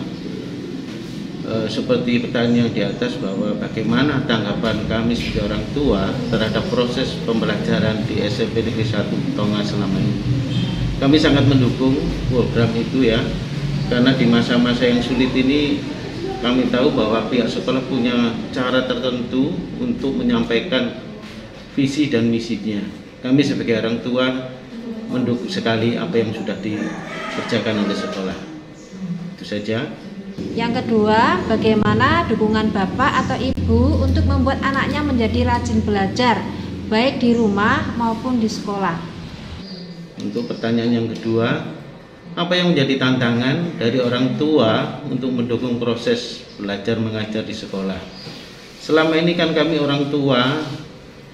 [SPEAKER 12] Seperti pertanyaan di atas bahwa bagaimana tanggapan kami sebagai orang tua terhadap proses pembelajaran di SMP Negeri 1 Tongas selama ini. Kami sangat mendukung program itu ya, karena di masa-masa yang sulit ini kami tahu bahwa pihak sekolah punya cara tertentu untuk menyampaikan visi dan misinya. Kami sebagai orang tua mendukung sekali apa yang sudah dikerjakan oleh sekolah. Itu saja.
[SPEAKER 4] Yang kedua, bagaimana dukungan Bapak atau Ibu untuk membuat anaknya menjadi rajin belajar, baik di rumah maupun di sekolah?
[SPEAKER 12] Untuk pertanyaan yang kedua, apa yang menjadi tantangan dari orang tua untuk mendukung proses belajar mengajar di sekolah? Selama ini kan kami orang tua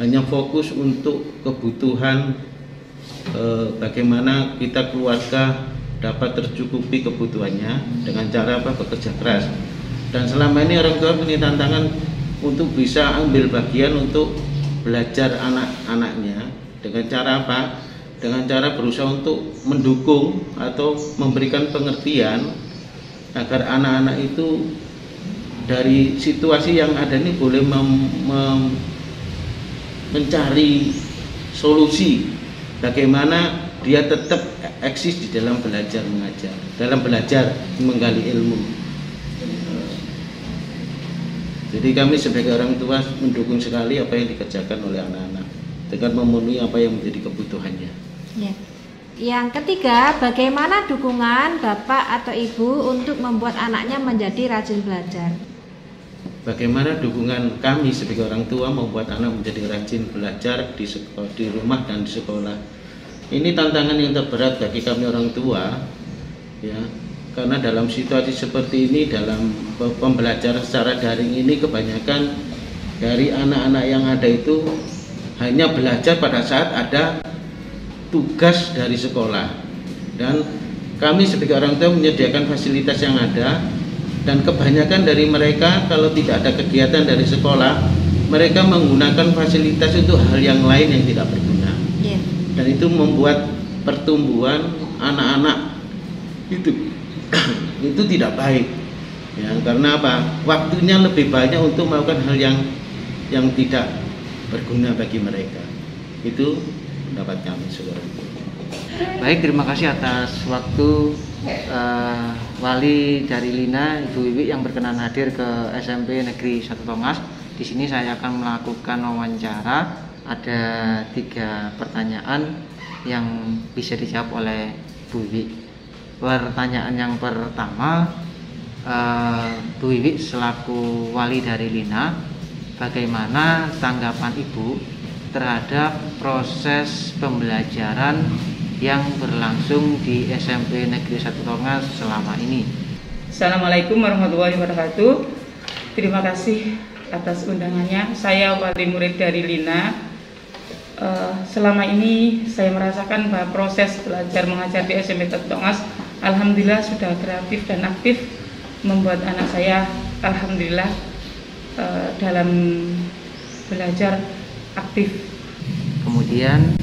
[SPEAKER 12] hanya fokus untuk kebutuhan bagaimana kita keluarga dapat tercukupi kebutuhannya dengan cara apa? Bekerja keras. Dan selama ini orang tua punya tantangan untuk bisa ambil bagian untuk belajar anak-anaknya dengan cara apa? Dengan cara berusaha untuk mendukung atau memberikan pengertian agar anak-anak itu dari situasi yang ada ini boleh mencari solusi bagaimana dia tetap eksis di dalam belajar mengajar, dalam belajar menggali ilmu. Jadi kami sebagai orang tua mendukung sekali apa yang dikerjakan oleh anak-anak dengan memenuhi apa yang menjadi kebutuhannya.
[SPEAKER 4] Ya. Yang ketiga, bagaimana dukungan Bapak atau Ibu untuk membuat anaknya menjadi rajin belajar?
[SPEAKER 12] Bagaimana dukungan kami sebagai orang tua membuat anak menjadi rajin belajar di sekolah, di rumah dan di sekolah? Ini tantangan yang terberat bagi kami orang tua, ya, karena dalam situasi seperti ini, dalam pembelajaran secara daring ini, kebanyakan dari anak-anak yang ada itu hanya belajar pada saat ada tugas dari sekolah, dan kami sebagai orang tua menyediakan fasilitas yang ada, dan kebanyakan dari mereka kalau tidak ada kegiatan dari sekolah, mereka menggunakan fasilitas untuk hal yang lain yang tidak berguna. Dan itu membuat pertumbuhan anak-anak itu tidak baik, ya, karena apa? Waktunya lebih banyak untuk melakukan hal yang tidak berguna bagi mereka. Itu pendapat kami, saudara.
[SPEAKER 1] Baik, terima kasih atas waktu wali dari Lina, Ibu Wiwi yang berkenan hadir ke SMP Negeri 1 Tongas. Di sini saya akan melakukan wawancara. Ada 3 pertanyaan yang bisa dijawab oleh Bu Wiwi. Pertanyaan yang pertama, Bu Wiwi selaku wali dari Lina, bagaimana tanggapan Ibu terhadap proses pembelajaran yang berlangsung di SMP Negeri 1 Tongas selama ini?
[SPEAKER 13] Assalamualaikum warahmatullahi wabarakatuh. Terima kasih atas undangannya. Saya wali murid dari Lina. Selama ini saya merasakan bahwa proses belajar mengajar di SMP 1 Tongas alhamdulillah sudah kreatif dan aktif, membuat anak saya alhamdulillah dalam belajar aktif.
[SPEAKER 1] Kemudian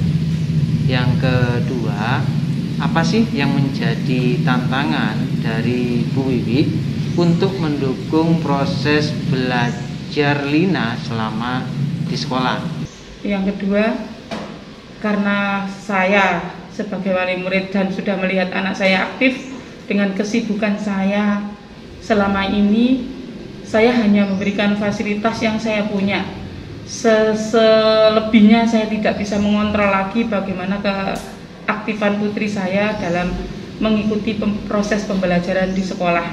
[SPEAKER 1] yang kedua, apa sih yang menjadi tantangan dari Bu Wiwi untuk mendukung proses belajar Lina selama di sekolah?
[SPEAKER 13] Yang kedua, karena saya sebagai wali murid dan sudah melihat anak saya aktif dengan kesibukan saya selama ini, saya hanya memberikan fasilitas yang saya punya. Selebihnya saya tidak bisa mengontrol lagi bagaimana keaktifan putri saya dalam mengikuti proses pembelajaran di sekolah.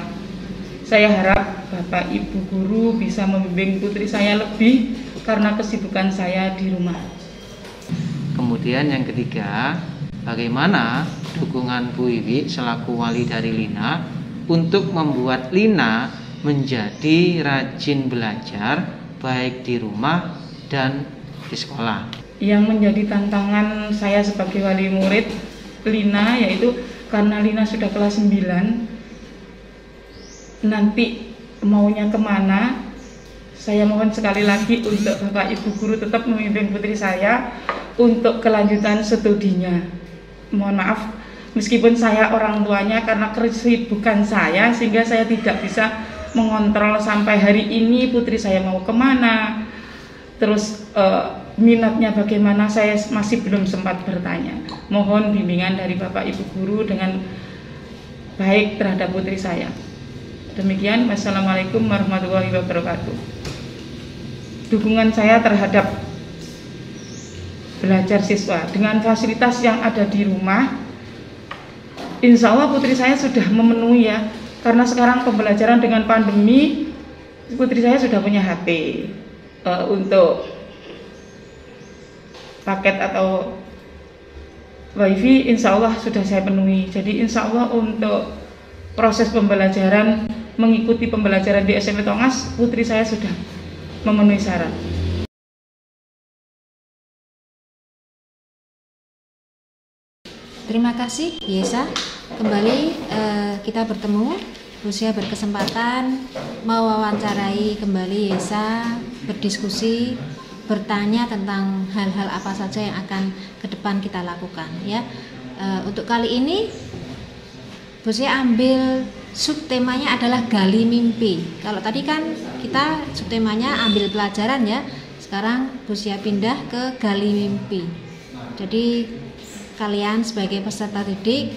[SPEAKER 13] Saya harap Bapak Ibu guru bisa membimbing putri saya lebih karena kesibukan saya di rumah.
[SPEAKER 1] Kemudian yang ketiga, bagaimana dukungan Bu Wiwi selaku wali dari Lina untuk membuat Lina menjadi rajin belajar baik di rumah dan di sekolah?
[SPEAKER 13] Yang menjadi tantangan saya sebagai wali murid Lina yaitu karena Lina sudah kelas 9, nanti maunya kemana. Saya mohon sekali lagi untuk Bapak Ibu Guru tetap memimpin putri saya untuk kelanjutan studinya. Mohon maaf, meskipun saya orang tuanya karena kesibukan saya sehingga saya tidak bisa mengontrol sampai hari ini putri saya mau kemana, terus minatnya bagaimana, saya masih belum sempat bertanya. Mohon bimbingan dari Bapak Ibu Guru dengan baik terhadap putri saya. Demikian, wassalamualaikum warahmatullahi wabarakatuh. Dukungan saya terhadap belajar siswa dengan fasilitas yang ada di rumah, insya Allah putri saya sudah memenuhi ya, karena sekarang pembelajaran dengan pandemi, putri saya sudah punya HP untuk paket atau wifi, insya Allah sudah saya penuhi. Jadi insya Allah untuk proses pembelajaran, mengikuti pembelajaran di SMP Tongas, putri saya sudah memenuhi syarat.
[SPEAKER 4] Terima kasih Yesa. Kembali kita bertemu. Rusia berkesempatan mewawancarai kembali Yesa, berdiskusi, bertanya tentang hal-hal apa saja yang akan ke depan kita lakukan ya. Untuk kali ini Rusia ambil subtemanya adalah gali mimpi. Kalau tadi kan kita subtemanya ambil pelajaran ya. Sekarang Rusia pindah ke gali mimpi. Jadi kalian sebagai peserta didik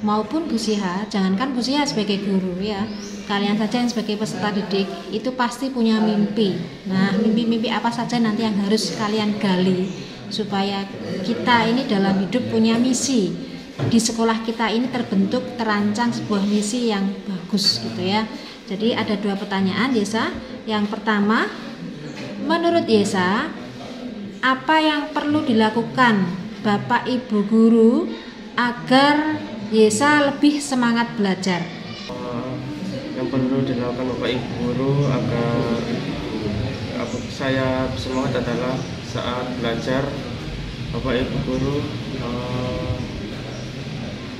[SPEAKER 4] maupun Bu Siha, jangankan Bu Siha sebagai guru ya, kalian saja yang sebagai peserta didik itu pasti punya mimpi. Nah, mimpi-mimpi apa saja nanti yang harus kalian gali supaya kita ini dalam hidup punya misi. Di sekolah kita ini terbentuk, terancang sebuah misi yang bagus gitu ya. Jadi ada dua pertanyaan Yesa. Yang pertama, menurut Yesa, apa yang perlu dilakukan Bapak Ibu Guru agar Yesa lebih semangat belajar?
[SPEAKER 6] Yang perlu dilakukan Bapak Ibu Guru agar saya semangat adalah saat belajar Bapak Ibu Guru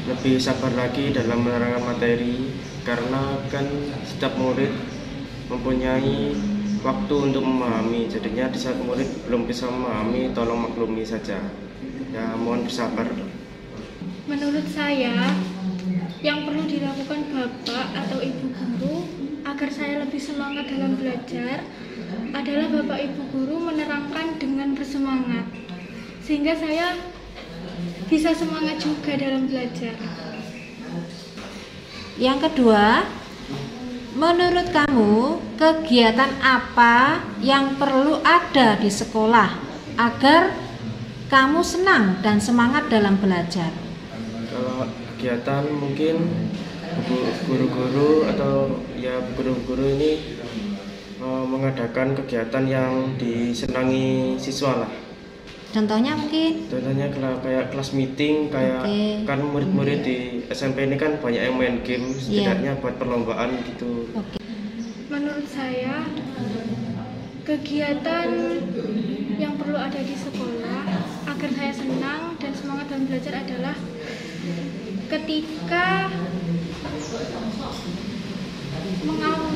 [SPEAKER 6] lebih sabar lagi dalam menerangkan materi, karena kan setiap murid mempunyai waktu untuk memahami. Jadinya di saat murid belum bisa memahami, tolong maklumi saja ya, mohon bersabar.
[SPEAKER 5] Menurut saya yang perlu dilakukan Bapak atau Ibu Guru agar saya lebih semangat dalam belajar adalah Bapak Ibu Guru menerangkan dengan bersemangat sehingga saya bisa semangat juga dalam belajar.
[SPEAKER 4] Yang kedua, menurut kamu kegiatan apa yang perlu ada di sekolah agar kamu senang dan semangat dalam belajar?
[SPEAKER 6] Kalau kegiatan mungkin guru-guru atau ya guru-guru ini mengadakan kegiatan yang disenangi siswa lah.
[SPEAKER 4] Contohnya mungkin?
[SPEAKER 6] Contohnya kayak kelas meeting, kayak kan murid-murid di SMP ini kan banyak yang main game, setidaknya buat perlombaan gitu.
[SPEAKER 5] Menurut saya kegiatan yang perlu ada di sekolah agar saya senang dan semangat dalam belajar adalah ketika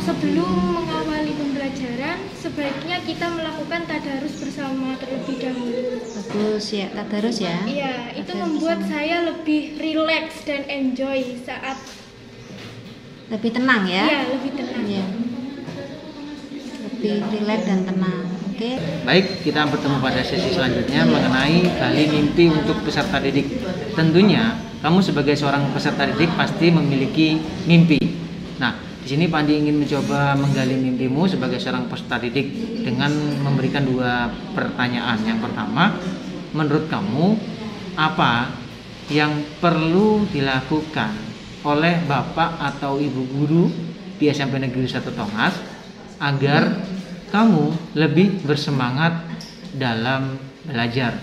[SPEAKER 5] sebelum mengawali pembelajaran sebaiknya kita melakukan tadarus bersama terlebih dahulu.
[SPEAKER 4] Bagus ya, tadarus ya.
[SPEAKER 5] Iya, itu membuat saya lebih rileks dan enjoy saat
[SPEAKER 4] lebih tenang ya.
[SPEAKER 5] Iya, lebih tenang.
[SPEAKER 4] Iya. Lebih rileks dan tenang. Oke.
[SPEAKER 1] Baik, kita bertemu pada sesi selanjutnya mengenai gali mimpi untuk peserta didik. Tentunya kamu sebagai seorang peserta didik pasti memiliki mimpi. Nah, di sini Pandi ingin mencoba menggali mimpimu sebagai seorang peserta didik dengan memberikan dua pertanyaan. Yang pertama, menurut kamu apa yang perlu dilakukan oleh Bapak atau Ibu Guru di SMP Negeri 1 Tongas agar kamu lebih bersemangat dalam belajar?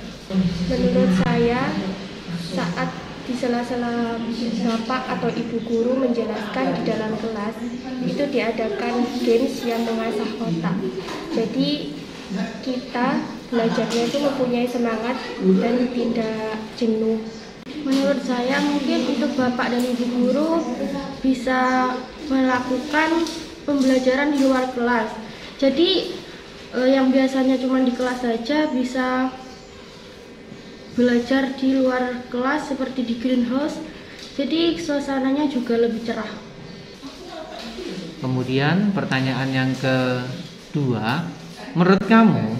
[SPEAKER 2] Menurut saya, saat di sela-sela Bapak atau Ibu Guru menjelaskan di dalam kelas, itu diadakan games yang mengasah otak. Jadi kita belajarnya itu mempunyai semangat dan tidak jenuh. Menurut saya mungkin untuk Bapak dan Ibu Guru bisa melakukan pembelajaran di luar kelas. Jadi yang biasanya cuma di kelas saja bisa belajar di luar kelas seperti di greenhouse. Jadi suasananya juga lebih cerah.
[SPEAKER 1] Kemudian pertanyaan yang kedua, menurut kamu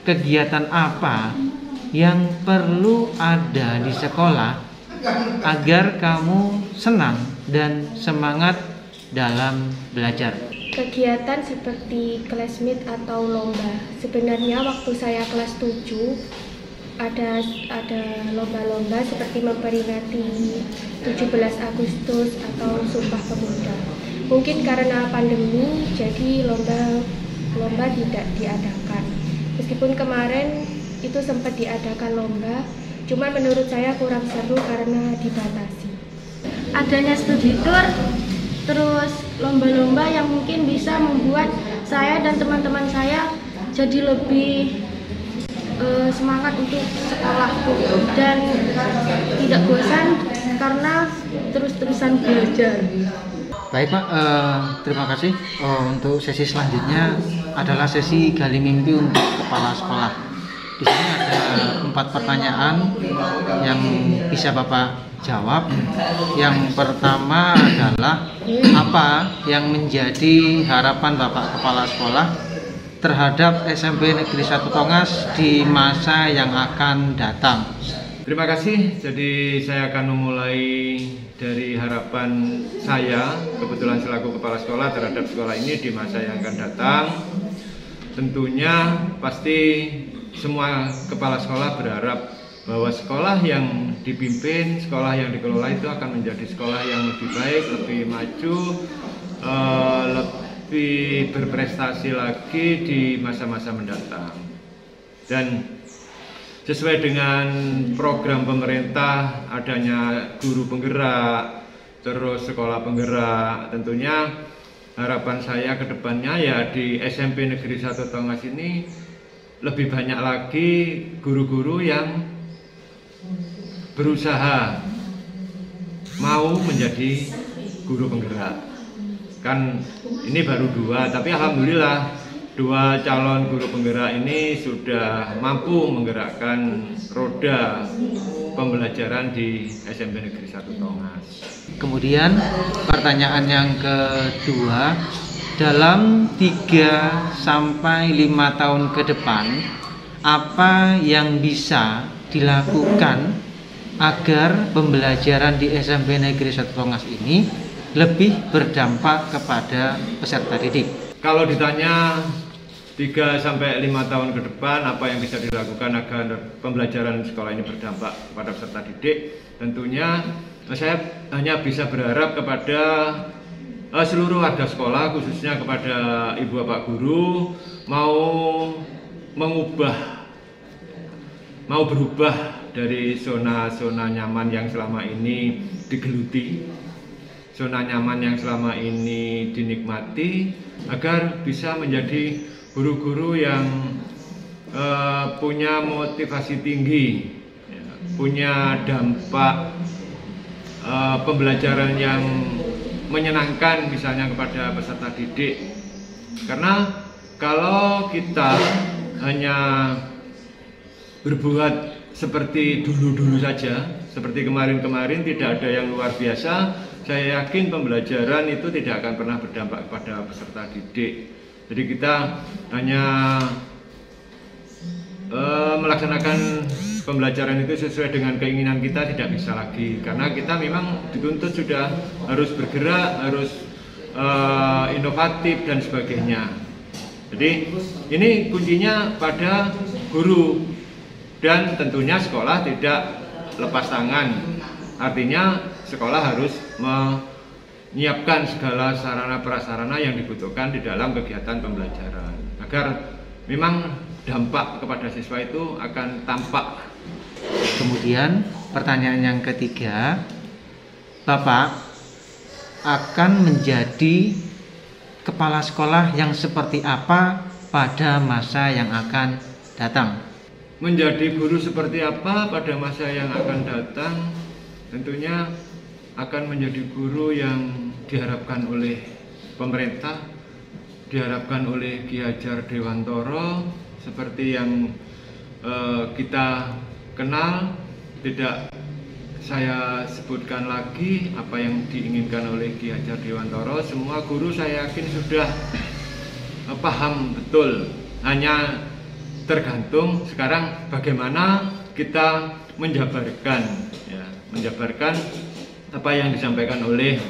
[SPEAKER 1] kegiatan apa yang perlu ada di sekolah agar kamu senang dan semangat dalam belajar?
[SPEAKER 3] Kegiatan seperti class meet atau lomba. Sebenarnya waktu saya kelas 7 ada lomba-lomba seperti memperingati 17 Agustus atau Sumpah Pemuda. Mungkin karena pandemi jadi lomba tidak diadakan. Meskipun kemarin itu sempat diadakan lomba, cuman menurut saya kurang seru karena dibatasi.
[SPEAKER 2] Adanya studi tour, terus lomba-lomba yang mungkin bisa membuat saya dan teman-teman saya jadi lebih semangat untuk sekolah dan tidak bosan karena terus-terusan belajar.
[SPEAKER 1] Baik Pak, terima kasih. Untuk sesi selanjutnya adalah sesi gali mimpi untuk kepala sekolah. Di sini ada 4 pertanyaan yang bisa Bapak jawab. Yang pertama adalah apa yang menjadi harapan Bapak kepala sekolah terhadap SMP Negeri 1 Tongas di masa yang akan datang?
[SPEAKER 7] Terima kasih. Jadi saya akan memulai dari harapan saya kebetulan selaku kepala sekolah terhadap sekolah ini di masa yang akan datang. Tentunya pasti semua kepala sekolah berharap bahwa sekolah yang dipimpin, sekolah yang dikelola itu akan menjadi sekolah yang lebih baik, lebih maju, lebih berprestasi lagi di masa-masa mendatang. Dan sesuai dengan program pemerintah adanya guru penggerak, terus sekolah penggerak, tentunya harapan saya ke depannya ya di SMP Negeri 1 Tongas ini lebih banyak lagi guru-guru yang berusaha mau menjadi guru penggerak. Kan ini baru 2, tapi alhamdulillah 2 calon guru penggerak ini sudah mampu menggerakkan roda pembelajaran di SMP Negeri 1 Tongas.
[SPEAKER 1] Kemudian pertanyaan yang kedua, dalam 3 sampai 5 tahun ke depan, apa yang bisa dilakukan agar pembelajaran di SMP Negeri 1 Tongas ini lebih berdampak kepada peserta didik?
[SPEAKER 7] Kalau ditanya 3 sampai 5 tahun ke depan apa yang bisa dilakukan agar pembelajaran sekolah ini berdampak kepada peserta didik, tentunya saya hanya bisa berharap kepada seluruh warga sekolah, khususnya kepada ibu bapak guru, mau berubah dari zona-zona nyaman yang selama ini digeluti, zona nyaman yang selama ini dinikmati, agar bisa menjadi guru-guru yang punya motivasi tinggi, punya dampak pembelajaran yang menyenangkan misalnya kepada peserta didik. Karena kalau kita hanya berbuat seperti dulu-dulu saja, seperti kemarin-kemarin tidak ada yang luar biasa, saya yakin pembelajaran itu tidak akan pernah berdampak kepada peserta didik. Jadi kita hanya melaksanakan pembelajaran itu sesuai dengan keinginan kita tidak bisa lagi, karena kita memang dituntut sudah harus bergerak, harus inovatif dan sebagainya. Jadi ini kuncinya pada guru, dan tentunya sekolah tidak lepas tangan. Artinya sekolah harus menyiapkan segala sarana prasarana yang dibutuhkan di dalam kegiatan pembelajaran agar memang dampak kepada siswa itu akan tampak.
[SPEAKER 1] Kemudian pertanyaan yang ketiga, Bapak akan menjadi kepala sekolah yang seperti apa pada masa yang akan datang?
[SPEAKER 7] Menjadi guru seperti apa pada masa yang akan datang, tentunya akan menjadi guru yang diharapkan oleh pemerintah diharapkan oleh Ki Hajar Dewantara seperti yang kita kenal. Tidak saya sebutkan lagi apa yang diinginkan oleh Ki Hajar Dewantara. Semua guru saya yakin sudah paham betul, hanya tergantung sekarang bagaimana kita menjabarkan ya, menjabarkan apa yang disampaikan oleh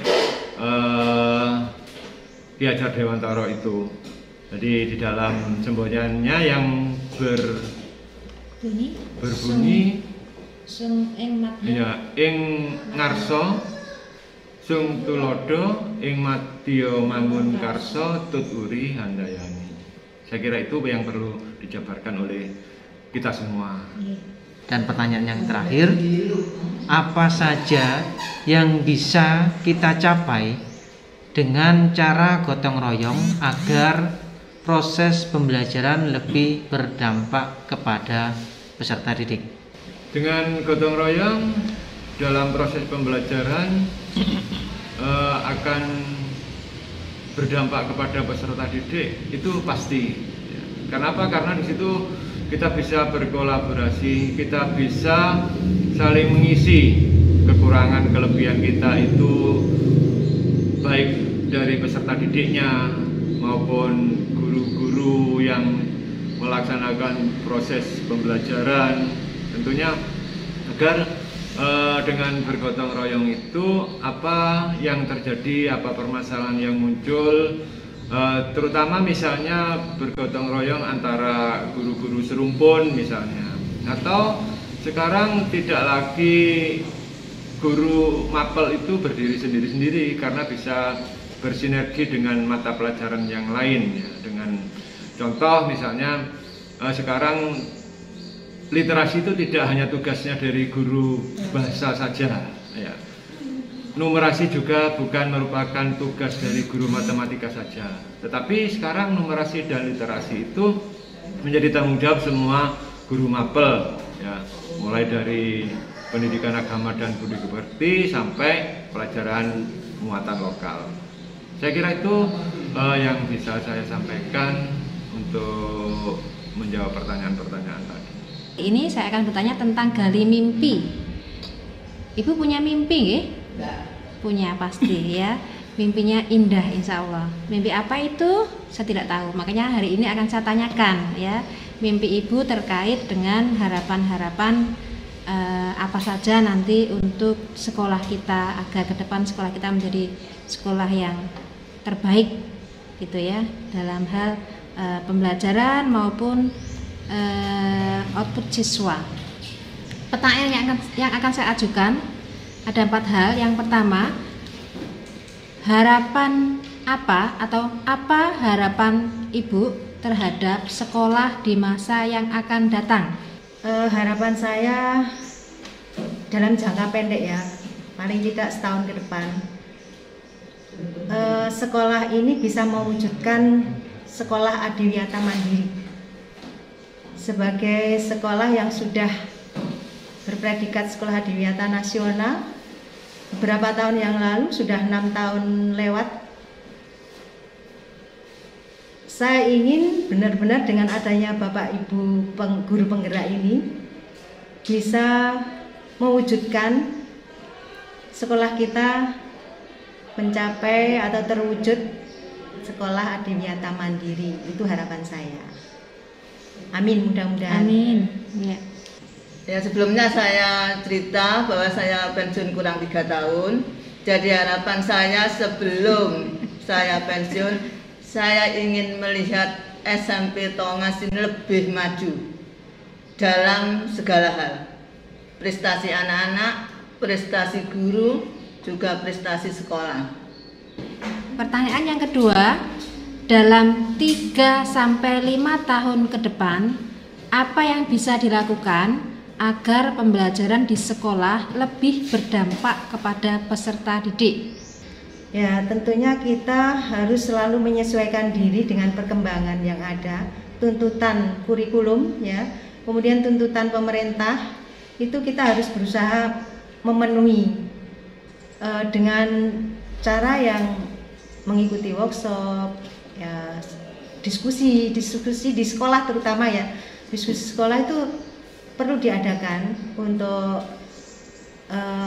[SPEAKER 7] Ki Hajar Dewantara itu. Jadi di dalam semboyannya yang berbunyi
[SPEAKER 4] sung ing
[SPEAKER 7] ya, ing ngarsa sung tulodo ing madya mangun karsa tuturi handayani. Saya kira itu yang perlu dijabarkan oleh kita semua.
[SPEAKER 1] Dan pertanyaan yang terakhir, apa saja yang bisa kita capai dengan cara gotong royong agar proses pembelajaran lebih berdampak kepada peserta didik?
[SPEAKER 7] Dengan gotong royong dalam proses pembelajaran akan berdampak kepada peserta didik, itu pasti. Kenapa? Karena di situ kita bisa berkolaborasi, kita bisa saling mengisi kekurangan kelebihan kita itu, baik dari peserta didiknya maupun guru-guru yang melaksanakan proses pembelajaran. Tentunya agar dengan bergotong royong itu apa yang terjadi, apa permasalahan yang muncul, terutama misalnya bergotong royong antara guru-guru serumpun misalnya, atau sekarang tidak lagi guru mapel itu berdiri sendiri-sendiri karena bisa bersinergi dengan mata pelajaran yang lain ya. Dengan contoh misalnya sekarang literasi itu tidak hanya tugasnya dari guru bahasa saja ya. Numerasi juga bukan merupakan tugas dari guru matematika saja, tetapi sekarang numerasi dan literasi itu menjadi tanggung jawab semua guru mapel ya, mulai dari pendidikan agama dan budi pekerti sampai pelajaran muatan lokal. Saya kira itu yang bisa saya sampaikan untuk menjawab pertanyaan-pertanyaan tadi.
[SPEAKER 4] Ini saya akan bertanya tentang gali mimpi. Ibu punya mimpi nggih? Punya pasti ya. Mimpinya indah insya Allah. Mimpi apa itu? Saya tidak tahu. Makanya hari ini akan saya tanyakan ya. Mimpi ibu terkait dengan harapan-harapan apa saja nanti untuk sekolah kita, agar ke depan sekolah kita menjadi sekolah yang terbaik gitu ya, dalam hal pembelajaran maupun output siswa. Pertanyaan yang akan saya ajukan ada 4 hal. Yang pertama, harapan apa atau apa harapan ibu terhadap sekolah di masa yang akan datang?
[SPEAKER 10] Harapan saya dalam jangka pendek ya, paling tidak setahun ke depan, sekolah ini bisa mewujudkan sekolah adiwiyata mandiri sebagai sekolah yang sudah berpredikat sekolah adiwiyata nasional. Beberapa tahun yang lalu, sudah 6 tahun lewat, saya ingin benar-benar dengan adanya Bapak Ibu guru penggerak ini bisa mewujudkan sekolah kita mencapai atau terwujud sekolah adiwiyata mandiri. Itu harapan saya. Amin, mudah-mudahan.
[SPEAKER 4] Amin. Ya.
[SPEAKER 11] Ya, sebelumnya saya cerita bahwa saya pensiun kurang 3 tahun. Jadi harapan saya sebelum saya pensiun, saya ingin melihat SMP Tongas ini lebih maju dalam segala hal. Prestasi anak-anak, prestasi guru, juga prestasi sekolah.
[SPEAKER 4] Pertanyaan yang kedua, dalam 3 sampai 5 tahun ke depan, apa yang bisa dilakukan agar pembelajaran di sekolah lebih berdampak kepada peserta didik?
[SPEAKER 10] Ya, tentunya kita harus selalu menyesuaikan diri dengan perkembangan yang ada, tuntutan kurikulum ya, kemudian tuntutan pemerintah, itu kita harus berusaha memenuhi dengan cara yang mengikuti workshop, ya diskusi di sekolah terutama ya. Diskusi sekolah itu perlu diadakan untuk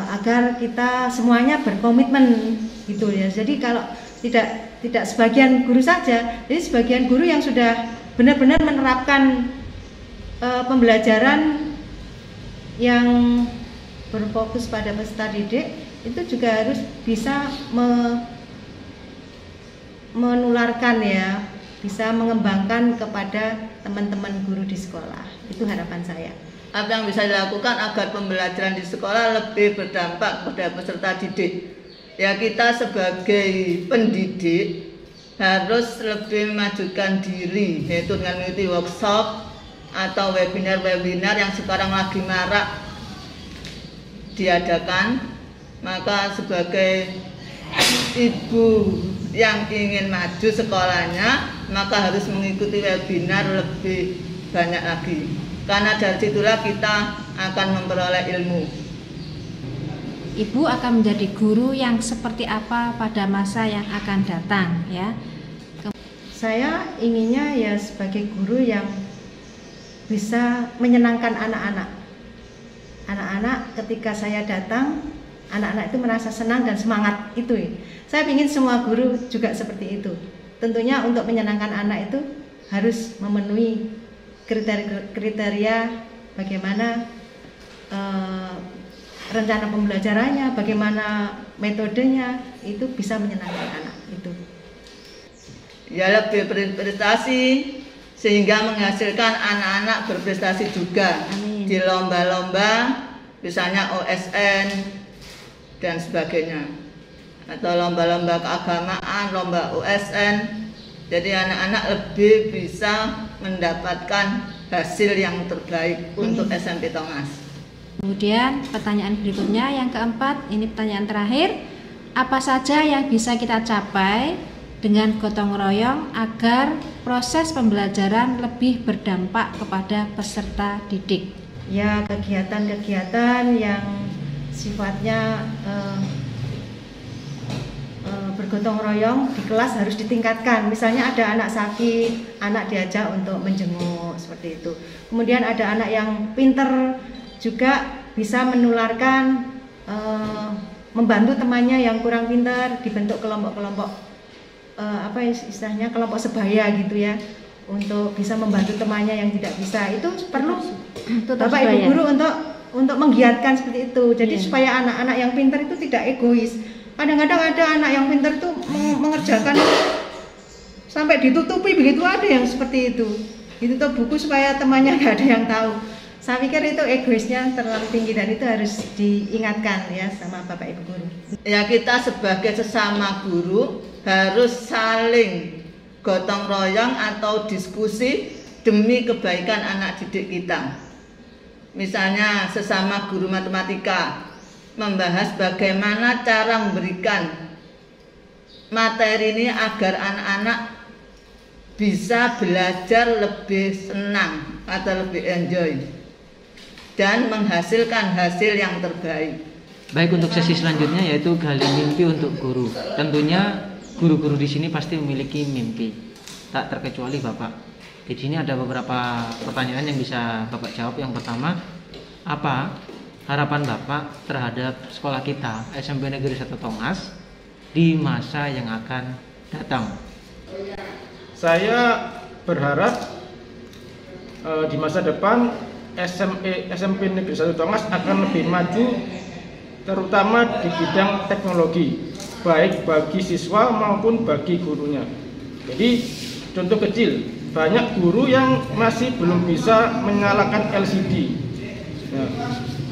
[SPEAKER 10] agar kita semuanya berkomitmen gitu ya. Jadi kalau tidak sebagian guru saja, jadi sebagian guru yang sudah benar-benar menerapkan pembelajaran yang berfokus pada peserta didik itu juga harus bisa menularkan ya, bisa mengembangkan kepada teman-teman guru di sekolah. Itu harapan saya.
[SPEAKER 11] Apa yang bisa dilakukan agar pembelajaran di sekolah lebih berdampak pada peserta didik? Ya, kita sebagai pendidik harus lebih memajukan diri, yaitu dengan mengikuti workshop atau webinar-webinar yang sekarang lagi marak diadakan. Maka sebagai ibu yang ingin maju sekolahnya, maka harus mengikuti webinar lebih banyak lagi, karena dari situlah kita akan memperoleh ilmu.
[SPEAKER 4] Ibu akan menjadi guru yang seperti apa pada masa yang akan datang ya?
[SPEAKER 10] Saya inginnya ya sebagai guru yang bisa menyenangkan anak-anak. Anak-anak ketika saya datang, anak-anak itu merasa senang dan semangat itu. Saya ingin semua guru juga seperti itu. Tentunya untuk menyenangkan anak itu harus memenuhi kriteria bagaimana rencana pembelajarannya, bagaimana metodenya, itu bisa menyenangkan anak itu.
[SPEAKER 11] Ya, lebih berprestasi sehingga menghasilkan anak-anak berprestasi juga. Amin. Di lomba-lomba misalnya OSN dan sebagainya, atau lomba-lomba keagamaan, lomba OSN. Jadi anak-anak lebih bisa mendapatkan hasil yang terbaik untuk SMP Tongas.
[SPEAKER 4] Kemudian pertanyaan berikutnya yang keempat, ini pertanyaan terakhir. Apa saja yang bisa kita capai dengan gotong royong agar proses pembelajaran lebih berdampak kepada peserta didik?
[SPEAKER 10] Ya, kegiatan-kegiatan yang sifatnya bergotong royong di kelas harus ditingkatkan. Misalnya ada anak sakit, anak diajak untuk menjenguk seperti itu. Kemudian ada anak yang pinter juga bisa menularkan, membantu temannya yang kurang pintar, dibentuk kelompok-kelompok apa istilahnya, kelompok sebaya gitu ya, untuk bisa membantu temannya yang tidak bisa. Itu perlu Bapak Ibu guru untuk menggiatkan seperti itu. Jadi supaya anak-anak yang pintar itu tidak egois. Kadang-kadang ada anak yang pintar itu mengerjakan sampai ditutupi begitu, ada yang seperti itu. Ditutup buku supaya temannya nggak ada yang tahu. Saya pikir itu egoisnya terlalu tinggi dan itu harus diingatkan ya sama Bapak Ibu guru.
[SPEAKER 11] Ya, kita sebagai sesama guru harus saling gotong royong atau diskusi demi kebaikan anak didik kita. Misalnya sesama guru matematika membahas bagaimana cara memberikan materi ini agar anak-anak bisa belajar lebih senang atau lebih enjoy dan menghasilkan hasil yang terbaik.
[SPEAKER 1] Baik, untuk sesi selanjutnya yaitu gali mimpi untuk guru. Tentunya guru-guru di sini pasti memiliki mimpi, tak terkecuali Bapak. Di sini ada beberapa pertanyaan yang bisa Bapak jawab. Yang pertama, apa harapan Bapak terhadap sekolah kita SMP Negeri 1 Tongas di masa yang akan datang?
[SPEAKER 8] Saya berharap di masa depan SMP Negeri 1 Tongas akan lebih maju, terutama di bidang teknologi, baik bagi siswa maupun bagi gurunya. Jadi contoh kecil, banyak guru yang masih belum bisa menyalakan LCD.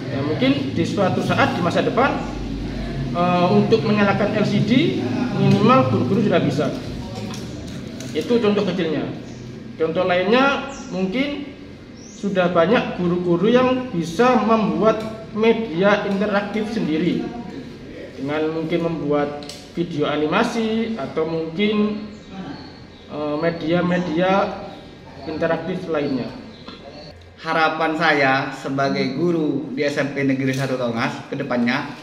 [SPEAKER 8] Ya, mungkin di suatu saat di masa depan untuk menyalakan LCD minimal guru-guru sudah bisa. Itu contoh kecilnya. Contoh lainnya mungkin sudah banyak guru-guru yang bisa membuat media interaktif sendiri dengan mungkin membuat video animasi atau mungkin media-media interaktif lainnya.
[SPEAKER 9] Harapan saya sebagai guru di SMP Negeri 1 Tongas ke depannya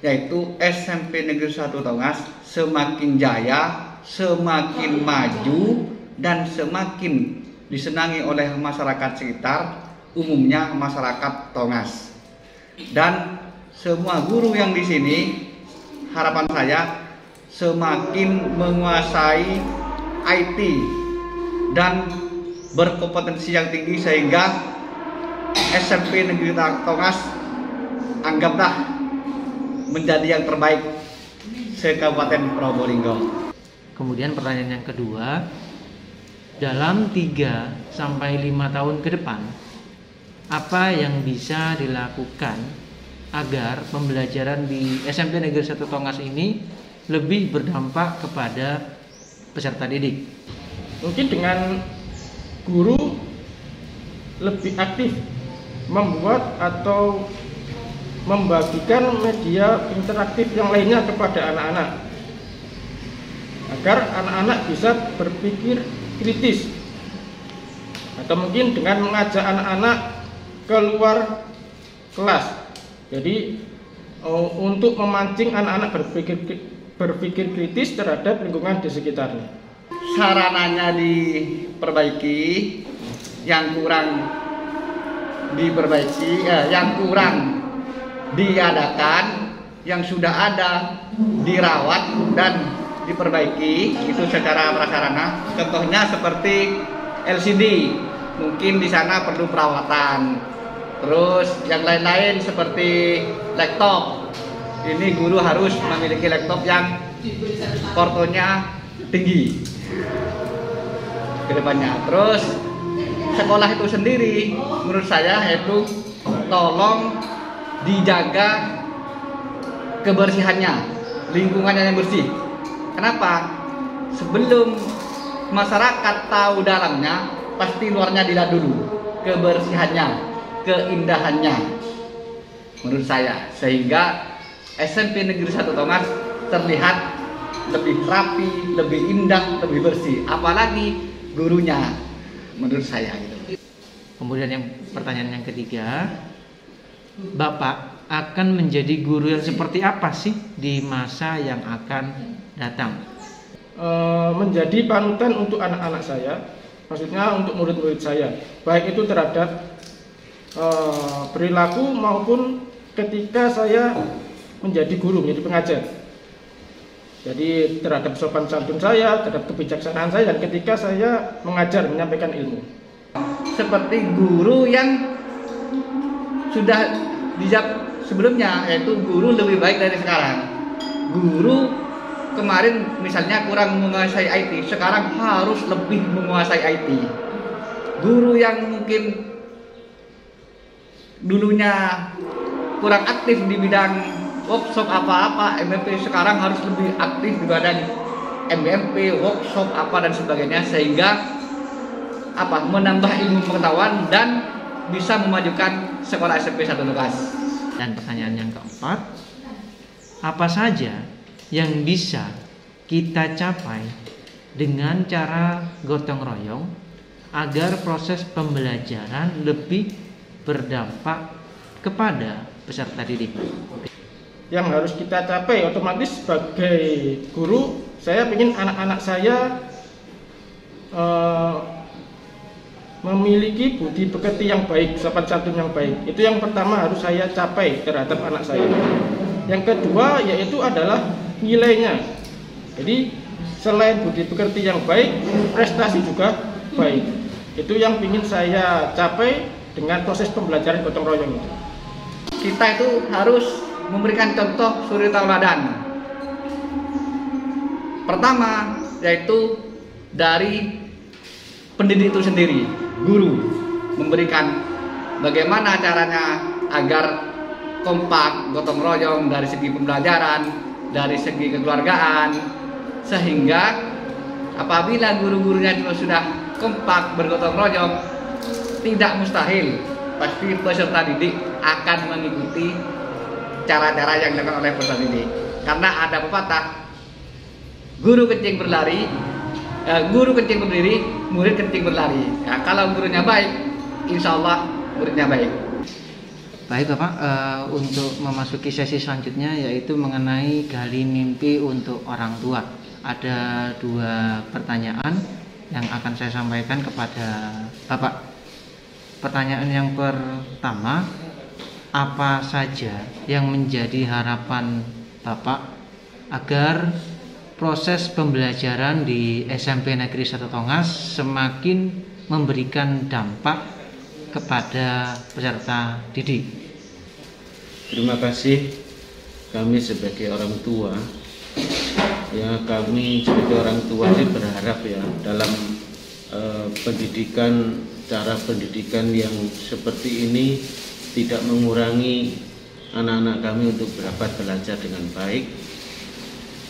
[SPEAKER 9] yaitu SMP Negeri 1 Tongas semakin jaya semakin maju dan semakin disenangi oleh masyarakat sekitar, umumnya masyarakat Tongas. Dan semua guru yang di sini, harapan saya semakin menguasai IT dan berkompetensi yang tinggi, sehingga SMP Negeri Tongas anggaplah menjadi yang terbaik se-Kabupaten Probolinggo.
[SPEAKER 1] Kemudian pertanyaan yang kedua, dalam 3 sampai 5 tahun ke depan, apa yang bisa dilakukan agar pembelajaran di SMP Negeri 1 Tongas ini lebih berdampak kepada peserta didik?
[SPEAKER 8] Mungkin dengan guru lebih aktif membuat atau membagikan media interaktif yang lainnya kepada anak-anak, agar anak-anak bisa berpikir kritis, atau mungkin dengan mengajak anak-anak keluar kelas. Jadi untuk memancing anak-anak berpikir kritis terhadap lingkungan di sekitarnya.
[SPEAKER 9] Sarananya diperbaiki, yang kurang diperbaiki, yang kurang diadakan, yang sudah ada dirawat dan diperbaiki, itu secara prasarana. Contohnya seperti LCD, mungkin di sana perlu perawatan. Terus yang lain-lain seperti laptop, ini guru harus memiliki laptop yang portonya tinggi ke depannya. Terus sekolah itu sendiri menurut saya itu tolong dijaga kebersihannya, lingkungannya yang bersih. Kenapa? Sebelum masyarakat tahu dalamnya, pasti luarnya dilihat dulu, kebersihannya, keindahannya, menurut saya. Sehingga SMP Negeri 1 Tongas terlihat lebih rapi, lebih indah, lebih bersih. Apalagi gurunya, menurut saya gitu.
[SPEAKER 1] Kemudian yang pertanyaan yang ketiga, Bapak akan menjadi guru yang seperti apa sih di masa yang akan datang?
[SPEAKER 8] Menjadi panutan untuk anak-anak saya, maksudnya untuk murid-murid saya, baik itu terhadap perilaku maupun ketika saya menjadi guru, menjadi pengajar. Jadi terhadap sopan santun saya, terhadap kebijaksanaan saya, dan ketika saya mengajar, menyampaikan ilmu.
[SPEAKER 9] Seperti guru yang sudah dijawab sebelumnya, yaitu guru lebih baik dari sekarang. Guru kemarin misalnya kurang menguasai IT, sekarang harus lebih menguasai IT. Guru yang mungkin dulunya kurang aktif di bidang workshop apa-apa, MMP, sekarang harus lebih aktif di badan MMP, workshop apa dan sebagainya, sehingga menambah ilmu pengetahuan dan bisa memajukan sekolah SMP 1 Tongas.
[SPEAKER 1] Dan pertanyaan yang keempat, apa saja yang bisa kita capai dengan cara gotong royong agar proses pembelajaran lebih berdampak kepada peserta didik?
[SPEAKER 8] Yang harus kita capai otomatis sebagai guru, saya ingin anak-anak saya memiliki budi pekerti yang baik, sopan santun yang baik. Itu yang pertama harus saya capai terhadap anak saya. Yang kedua yaitu adalah nilainya. Jadi selain budi pekerti yang baik, prestasi juga baik. Itu yang ingin saya capai dengan proses pembelajaran gotong royong itu.
[SPEAKER 9] Kita itu harus memberikan contoh suri tauladan. Pertama yaitu dari pendidik itu sendiri, guru, memberikan bagaimana caranya agar kompak, gotong royong dari segi pembelajaran, dari segi kekeluargaan, sehingga apabila guru-gurunya itu sudah kompak bergotong royong, tidak mustahil pasti peserta didik akan mengikuti cara-cara yang dilakukan oleh peserta didik. Karena ada pepatah, guru kencing berlari, guru kencing berdiri, murid kencing berlari. Nah, kalau gurunya baik, insya Allah muridnya baik.
[SPEAKER 1] Baik Bapak, untuk memasuki sesi selanjutnya yaitu mengenai gali mimpi untuk orang tua. ada 2 pertanyaan yang akan saya sampaikan kepada Bapak. Pertanyaan yang pertama, apa saja yang menjadi harapan Bapak agar proses pembelajaran di SMP Negeri 1 Tongas semakin memberikan dampak kepada peserta didik?
[SPEAKER 12] Terima kasih. Kami sebagai orang tua, ya kami sebagai orang tua sih berharap ya dalam pendidikan, cara pendidikan yang seperti ini tidak mengurangi anak-anak kami untuk dapat belajar dengan baik,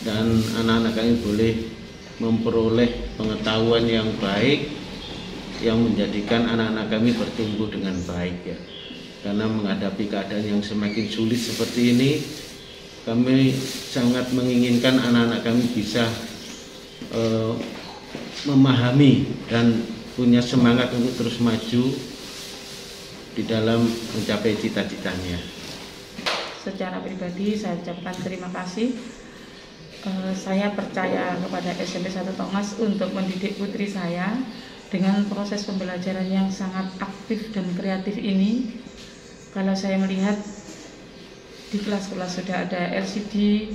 [SPEAKER 12] dan anak-anak kami boleh memperoleh pengetahuan yang baik yang menjadikan anak-anak kami bertumbuh dengan baik ya. Karena menghadapi keadaan yang semakin sulit seperti ini, kami sangat menginginkan anak-anak kami bisa memahami dan punya semangat untuk terus maju di dalam mencapai cita-citanya.
[SPEAKER 13] Secara pribadi saya ucapkan terima kasih. Saya percaya kepada SMP 1 Tongas untuk mendidik putri saya dengan proses pembelajaran yang sangat aktif dan kreatif ini. Kalau saya melihat di kelas-kelas sudah ada LCD,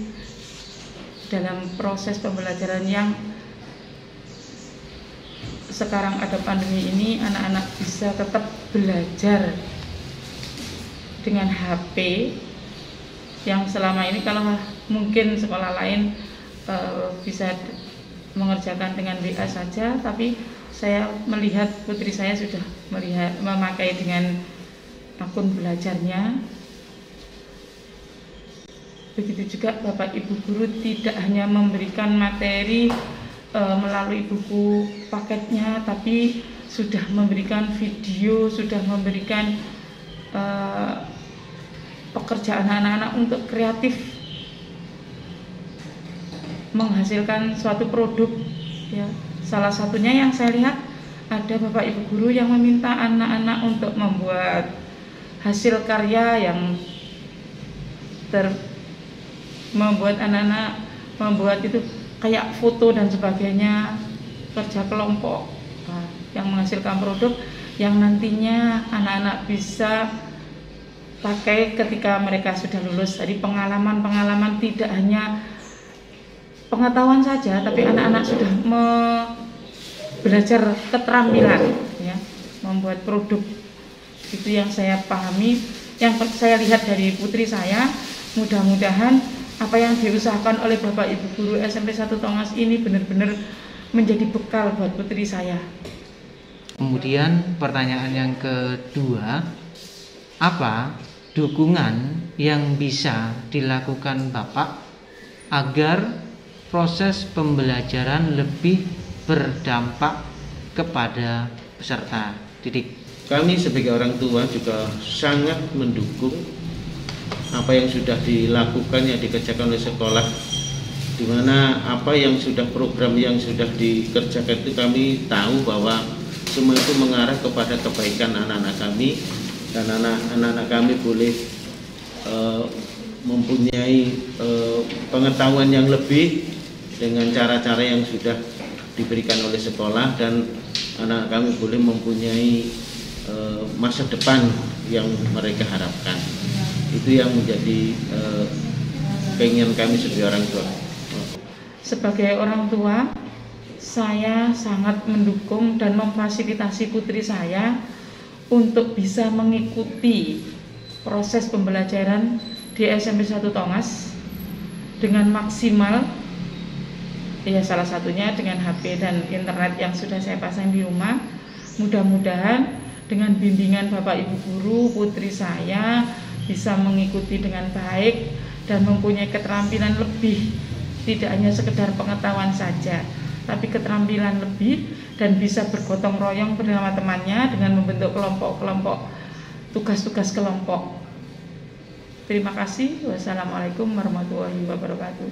[SPEAKER 13] dalam proses pembelajaran yang sekarang ada pandemi ini, anak-anak bisa tetap belajar dengan HP yang selama ini kalau mungkin sekolah lain bisa mengerjakan dengan WA saja, tapi saya melihat putri saya sudah memakai dengan akun belajarnya. Begitu juga Bapak Ibu guru tidak hanya memberikan materi melalui buku paketnya, tapi sudah memberikan video, sudah memberikan pekerjaan anak-anak untuk kreatif menghasilkan suatu produk ya. Salah satunya yang saya lihat ada Bapak Ibu guru yang meminta anak-anak untuk membuat hasil karya yang membuat anak-anak membuat itu kayak foto dan sebagainya, kerja kelompok yang menghasilkan produk yang nantinya anak-anak bisa pakai ketika mereka sudah lulus. Jadi pengalaman-pengalaman tidak hanya pengetahuan saja, tapi anak-anak sudah belajar keterampilan ya, membuat produk. Itu yang saya pahami, yang saya lihat dari putri saya. Mudah-mudahan apa yang diusahakan oleh Bapak Ibu guru SMP 1 Tongas ini benar-benar menjadi bekal buat putri saya.
[SPEAKER 1] Kemudian pertanyaan yang kedua, apa dukungan yang bisa dilakukan Bapak agar proses pembelajaran lebih berdampak kepada peserta didik?
[SPEAKER 12] Kami sebagai orang tua juga sangat mendukung apa yang sudah dilakukan, yang dikerjakan oleh sekolah, di mana apa yang sudah program yang sudah dikerjakan itu kami tahu bahwa semua itu mengarah kepada kebaikan anak-anak kami, dan anak-anak kami boleh mempunyai pengetahuan yang lebih dengan cara-cara yang sudah diberikan oleh sekolah, dan anak kami boleh mempunyai masa depan yang mereka harapkan. Itu yang menjadi keinginan kami sebagai orang tua.
[SPEAKER 13] Sebagai orang tua, saya sangat mendukung dan memfasilitasi putri saya untuk bisa mengikuti proses pembelajaran di SMP 1 Tongas dengan maksimal. Ya, salah satunya dengan HP dan internet yang sudah saya pasang di rumah. Mudah-mudahan dengan bimbingan Bapak Ibu guru, putri saya bisa mengikuti dengan baik dan mempunyai keterampilan lebih, tidak hanya sekedar pengetahuan saja, tapi keterampilan lebih, dan bisa bergotong royong bersama temannya dengan membentuk kelompok-kelompok, tugas-tugas kelompok. Terima kasih. Wassalamualaikum warahmatullahi wabarakatuh.